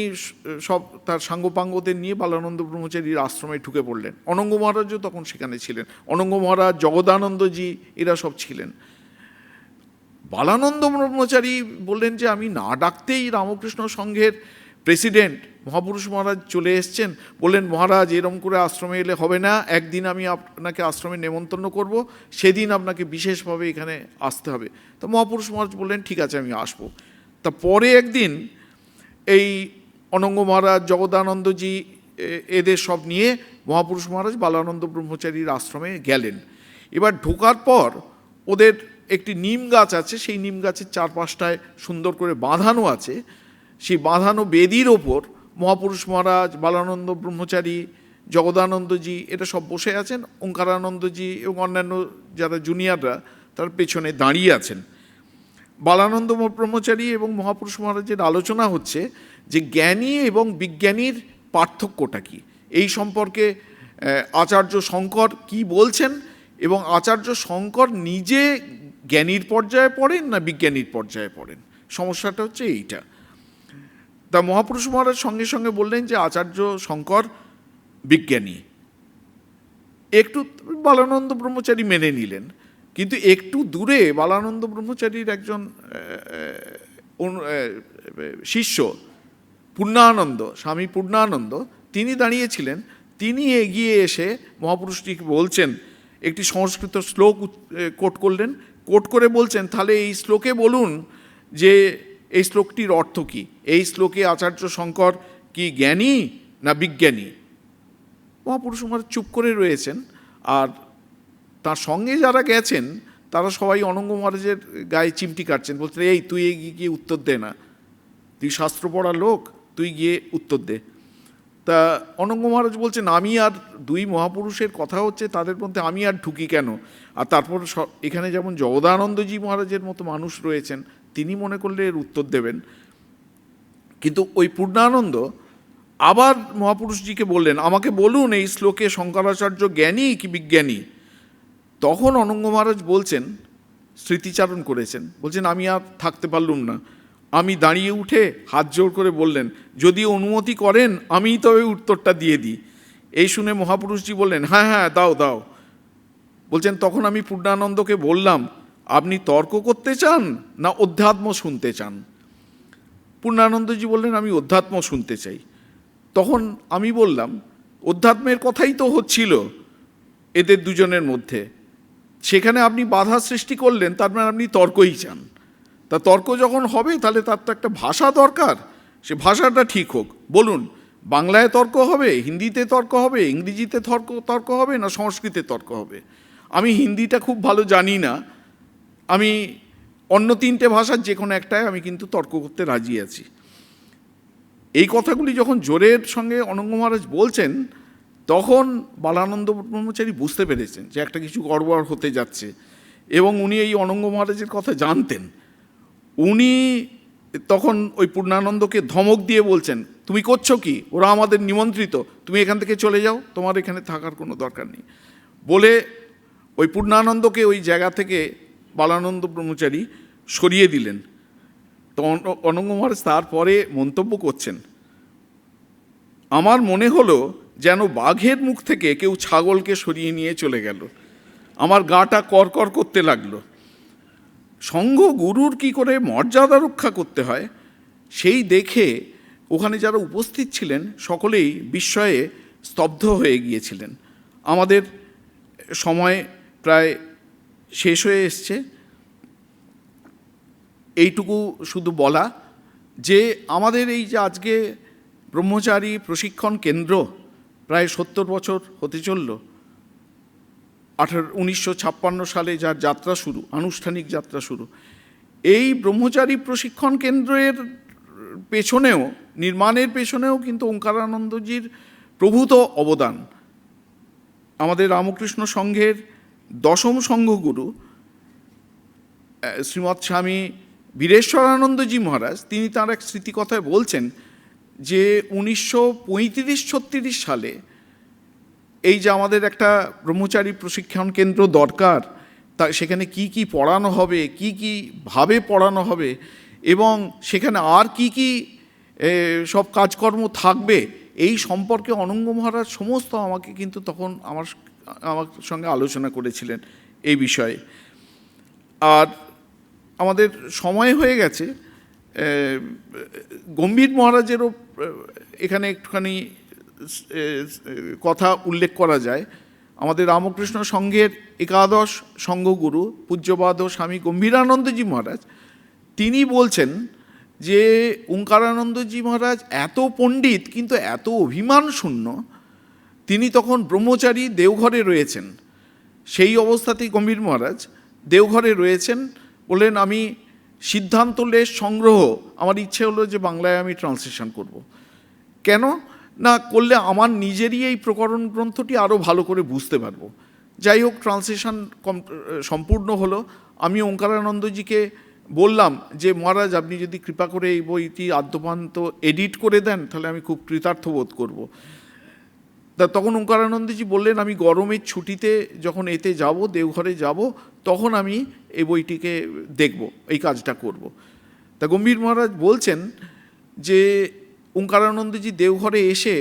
সব তার সাঙ্গপাঙ্গদের নিয়ে বালানন্দ ব্রহ্মচারীর আশ্রমে ঢুকে পড়লেন। অনঙ্গ মহারাজও তখন সেখানে ছিলেন, অনঙ্গ মহারাজ, জগদানন্দজি, এরা সব ছিলেন। বালানন্দ ব্রহ্মচারী বললেন যে আমি না ডাকতেই রামকৃষ্ণ সংঘের প্রেসিডেন্ট মহাপুরুষ মহারাজ চলে এসছেন। বললেন, মহারাজ এরম করে আশ্রমে এলে হবে না, একদিন আমি আপনাকে আশ্রমে নেমন্তন্ন করব, সেদিন আপনাকে বিশেষভাবে এখানে আসতে হবে। তো মহাপুরুষ মহারাজ বললেন, ঠিক আছে, আমি আসবো। তা পরে একদিন এই অনঙ্গ মহারাজ, জগদানন্দজি, এদের সব নিয়ে মহাপুরুষ মহারাজ বালানন্দ ব্রহ্মচারীর আশ্রমে গেলেন। এবার ঢোকার পর ওদের একটি নিম গাছ আছে, সেই নিম গাছের চারপাশটায় সুন্দর করে বাঁধানো আছে। সেই বাঁধানো বেদির ওপর মহাপুরুষ মহারাজ, বালানন্দ ব্রহ্মচারী, জগদানন্দজি এরা সব বসে আছেন। ওঙ্কারানন্দজি এবং অন্যান্য যারা জুনিয়ররা তার পেছনে দাঁড়িয়ে আছেন। বালানন্দ ব্রহ্মচারী এবং মহাপুরুষ মহারাজের আলোচনা হচ্ছে যে জ্ঞানী এবং বিজ্ঞানীর পার্থক্যটা কী, এই সম্পর্কে আচার্য শঙ্কর কি বলছেন, এবং আচার্য শঙ্কর নিজে জ্ঞানীর পর্যায়ে পড়েন না বিজ্ঞানীর পর্যায়ে পড়েন, সমস্যাটা হচ্ছে এইটা। তা মহাপুরুষ মহারাজ সঙ্গে সঙ্গে বললেন যে আচার্য শঙ্কর বিজ্ঞানী। একটু বালানন্দ ব্রহ্মচারী মেনে নিলেন, কিন্তু একটু দূরে বালানন্দ ব্রহ্মচারীর একজন শিষ্য পূর্ণানন্দ, স্বামী পূর্ণানন্দ, তিনি দাঁড়িয়েছিলেন। তিনি এগিয়ে এসে মহাপুরুষটিকে বলছেন, একটি সংস্কৃত শ্লোক কোট করলেন, কোট করে বলছেন, তাহলে এই শ্লোকে বলুন যে এই শ্লোকটির অর্থ কী, এই শ্লোকে আচার্য শঙ্কর কি জ্ঞানী না বিজ্ঞানী? মহাপুরুষ মহারাজ চুপ করে রয়েছেন, আর তার সঙ্গে যারা গেছেন তারা সবাই অনঙ্গ মহারাজের গায়ে চিমটি কাটছেন, বলছেন, এই তুই গিয়ে উত্তর দে না, তুই শাস্ত্র পড়া লোক, তুই গিয়ে উত্তর দে। তা অনঙ্গ মহারাজ বলছেন, আমি আর দুই মহাপুরুষের কথা হচ্ছে, তাদের মধ্যে আমি আর ঢুকি কেন? আর তারপর এখানে যেমন জগদানন্দজি মহারাজের মতো মানুষ রয়েছেন, তিনি মনে করলে এর উত্তর দেবেন। কিন্তু ওই পূর্ণানন্দ আবার মহাপুরুষজিকে বললেন, আমাকে বলুন এই শ্লোকে শঙ্করাচার্য জ্ঞানী কি বিজ্ঞানী? তখন অনঙ্গ মহারাজ বলছেন, স্মৃতিচারণ করেছেন, বলছেন, আমি আর থাকতে পারলুম না, আমি দাঁড়িয়ে উঠে হাত জোড় করে বললেন, যদি অনুমতি করেন আমি তবে উত্তরটা দিয়ে দিই। এই শুনে মহাপুরুষজি বললেন, হ্যাঁ হ্যাঁ দাও দাও। বলছেন, তখন আমি পূর্ণানন্দকে বললাম, আপনি তর্ক করতে চান না অধ্যাত্ম শুনতে চান? পূর্ণানন্দজি বললেন, আমি অধ্যাত্ম শুনতে চাই। তখন আমি বললাম, অধ্যাত্মের কথাই তো হচ্ছিল এদের দুজনের মধ্যে, সেখানে আপনি বাধা সৃষ্টি করলেন, তার মানে আপনি তর্কই চান। তা তর্ক যখন হবে তাহলে তার তো একটা ভাষা দরকার, সে ভাষাটা ঠিক হোক। বলুন, বাংলায় তর্ক হবে, হিন্দিতে তর্ক হবে, ইংরেজিতে তর্ক হবে না সংস্কৃতে তর্ক হবে? আমি হিন্দিটা খুব ভালো জানি না, আমি অন্য তিনটে ভাষার যে কোনো একটায় আমি কিন্তু তর্ক করতে রাজি আছি। এই কথাগুলি যখন জোরের সঙ্গে অনঙ্গ মহারাজ বলছেন, তখন বালানন্দ ব্রহ্মচারী বুঝতে পেরেছেন যে একটা কিছু গড়বড় হতে যাচ্ছে, এবং উনি এই অনঙ্গ মহারাজের কথা জানতেন। উনি তখন ওই পূর্ণানন্দকে ধমক দিয়ে বলছেন, তুমি করছো কি, ওরা আমাদের নিমন্ত্রিত, তুমি এখান থেকে চলে যাও, তোমার এখানে থাকার কোনো দরকার নেই বলে ওই পূর্ণানন্দকে ওই জায়গা থেকে বালানন্দ ব্রহ্মচারী সরিয়ে দিলেন। তো অনঙ্গ মহারাজ তারপরে মন্তব্য করছেন, আমার মনে হলো যেন বাঘের মুখ থেকে কেউ ছাগলকে সরিয়ে নিয়ে চলে গেল, আমার গাটা করকর করতে লাগলো। সঙ্ঘ গুরুর কি করে মর্যাদা রক্ষা করতে হয় সেই দেখে ওখানে যারা উপস্থিত ছিলেন সকলেই বিস্ময়ে স্তব্ধ হয়ে গিয়েছিলেন। আমাদের সময় প্রায় শেষ হয়ে এসছে, এইটুকু শুধু বলা যে আমাদের এই যে আজকে ব্রহ্মচারী প্রশিক্ষণ কেন্দ্র প্রায় 70 বছর হতে চলল। 1956 সালে যার যাত্রা শুরু, আনুষ্ঠানিক যাত্রা শুরু, এই ব্রহ্মচারী প্রশিক্ষণ কেন্দ্রের পেছনেও, নির্মাণের পেছনেও কিন্তু ওঙ্কারানন্দজির প্রভূত অবদান। আমাদের রামকৃষ্ণ সংঘের 10ম সংঘগুরু শ্রীমৎ স্বামী বীরেশ্বরানন্দজি মহারাজ তিনি তাঁর এক স্মৃতিকথায় বলছেন যে 1935-36 সালে এই যে আমাদের একটা ব্রহ্মচারী প্রশিক্ষণ কেন্দ্র দরকার, তা সেখানে কি কি পড়ানো হবে, কি কি ভাবে পড়ানো হবে, এবং সেখানে আর কি কি সব কাজকর্ম থাকবে, এই সম্পর্কে অনঙ্গ মহারাজ সমস্ত আমাকে কিন্তু তখন আমার সঙ্গে আলোচনা করেছিলেন এই বিষয়ে। আর আমাদের সময় হয়ে গেছে, গম্ভীর মহারাজেরও এখানে একটুখানি কথা উল্লেখ করা যায়। আমাদের রামকৃষ্ণ সংঘের একাদশ সংঘগুরু পূজ্যপাদ স্বামী গম্ভীরানন্দজি মহারাজ তিনি বলছেন যে ওঙ্কারানন্দজি মহারাজ এত পণ্ডিত কিন্তু এত অভিমান শূন্য। তিনি তখন ব্রহ্মচারী দেওঘরে রয়েছেন, সেই অবস্থাতেই গম্ভীর মহারাজ দেওঘরে রয়েছেন, বললেন আমি সিদ্ধান্ত লেশ সংগ্রহ আমার ইচ্ছে হলো যে বাংলায় আমি ট্রান্সলেশন করব। কেন না করলে আমার নিজেরই এই প্রকরণ গ্রন্থটি আরও ভালো করে বুঝতে পারবো। যাই হোক, ট্রান্সলেশন সম্পূর্ণ হলো। আমি ওঙ্কারানন্দজিকে বললাম যে মহারাজ আপনি যদি কৃপা করে এই বইটি আদ্যপান্ত এডিট করে দেন তাহলে আমি খুব কৃতার্থ বোধ করব। তা তখন ওঙ্কারানন্দজি বললেন আমি গরমের ছুটিতে যখন এতে যাব, দেওঘরে যাব, তখন আমি এই বইটিকে দেখব, এই কাজটা করব। তা গম্ভীর মহারাজ বলছেন যে ওঙ্কারানন্দজি দেওঘরে এসে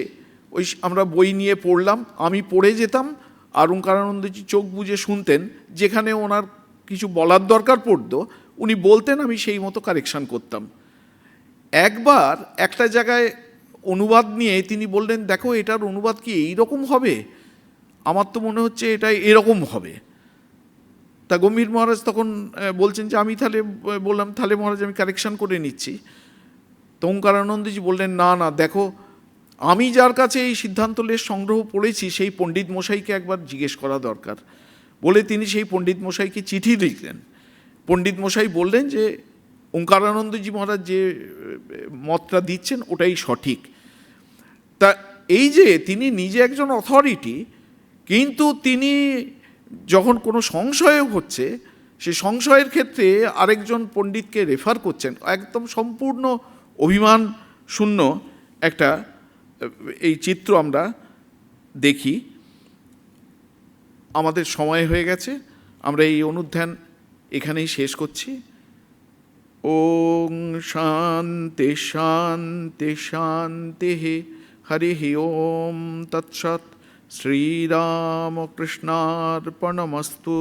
ওই আমরা বই নিয়ে পড়লাম, আমি পড়ে যেতাম, আর ওঙ্কারানন্দজি চোখ বুজে শুনতেন, যেখানে ওনার কিছু বলার দরকার পড়তো উনি বলতেন, আমি সেই মতো কারেকশান করতাম। একবার একটা জায়গায় অনুবাদ নিয়ে তিনি বললেন দেখো এটার অনুবাদ কি এইরকম হবে, আমার তো মনে হচ্ছে এটা এরকম হবে। তা গম্ভীর মহারাজ তখন বলছেন যে আমি তাহলে বললাম তাহলে মহারাজ আমি কারেকশান করে নিচ্ছি। তো ওঙ্কারানন্দজি বললেন না না দেখো, আমি যার কাছে এই সিদ্ধান্ত লেশ সংগ্রহ পড়েছি সেই পণ্ডিত মশাইকে একবার জিজ্ঞেস করা দরকার। বলে তিনি সেই পণ্ডিত মশাইকে চিঠি লিখলেন। পণ্ডিত মশাই বললেন যে ওঙ্কারানন্দজি মহারাজ যে মতটা দিচ্ছেন ওটাই সঠিক। তা এই যে তিনি নিজে একজন অথরিটি, কিন্তু তিনি যখন কোনো সংশয় হচ্ছে সে সংশয়ের ক্ষেত্রে আরেকজন পণ্ডিতকে রেফার করছেন, একদম সম্পূর্ণ অভিমান শূন্য একটা এই চিত্র আমরা দেখি। আমাদের সময় হয়ে গেছে, আমরা এই অনুধ্যান এখানেই শেষ করছি। ওং শান্তি শান্তি শান্তি হরি ওম তৎসৎ। শ্রীরামকৃষ্ণার্পণমস্তু।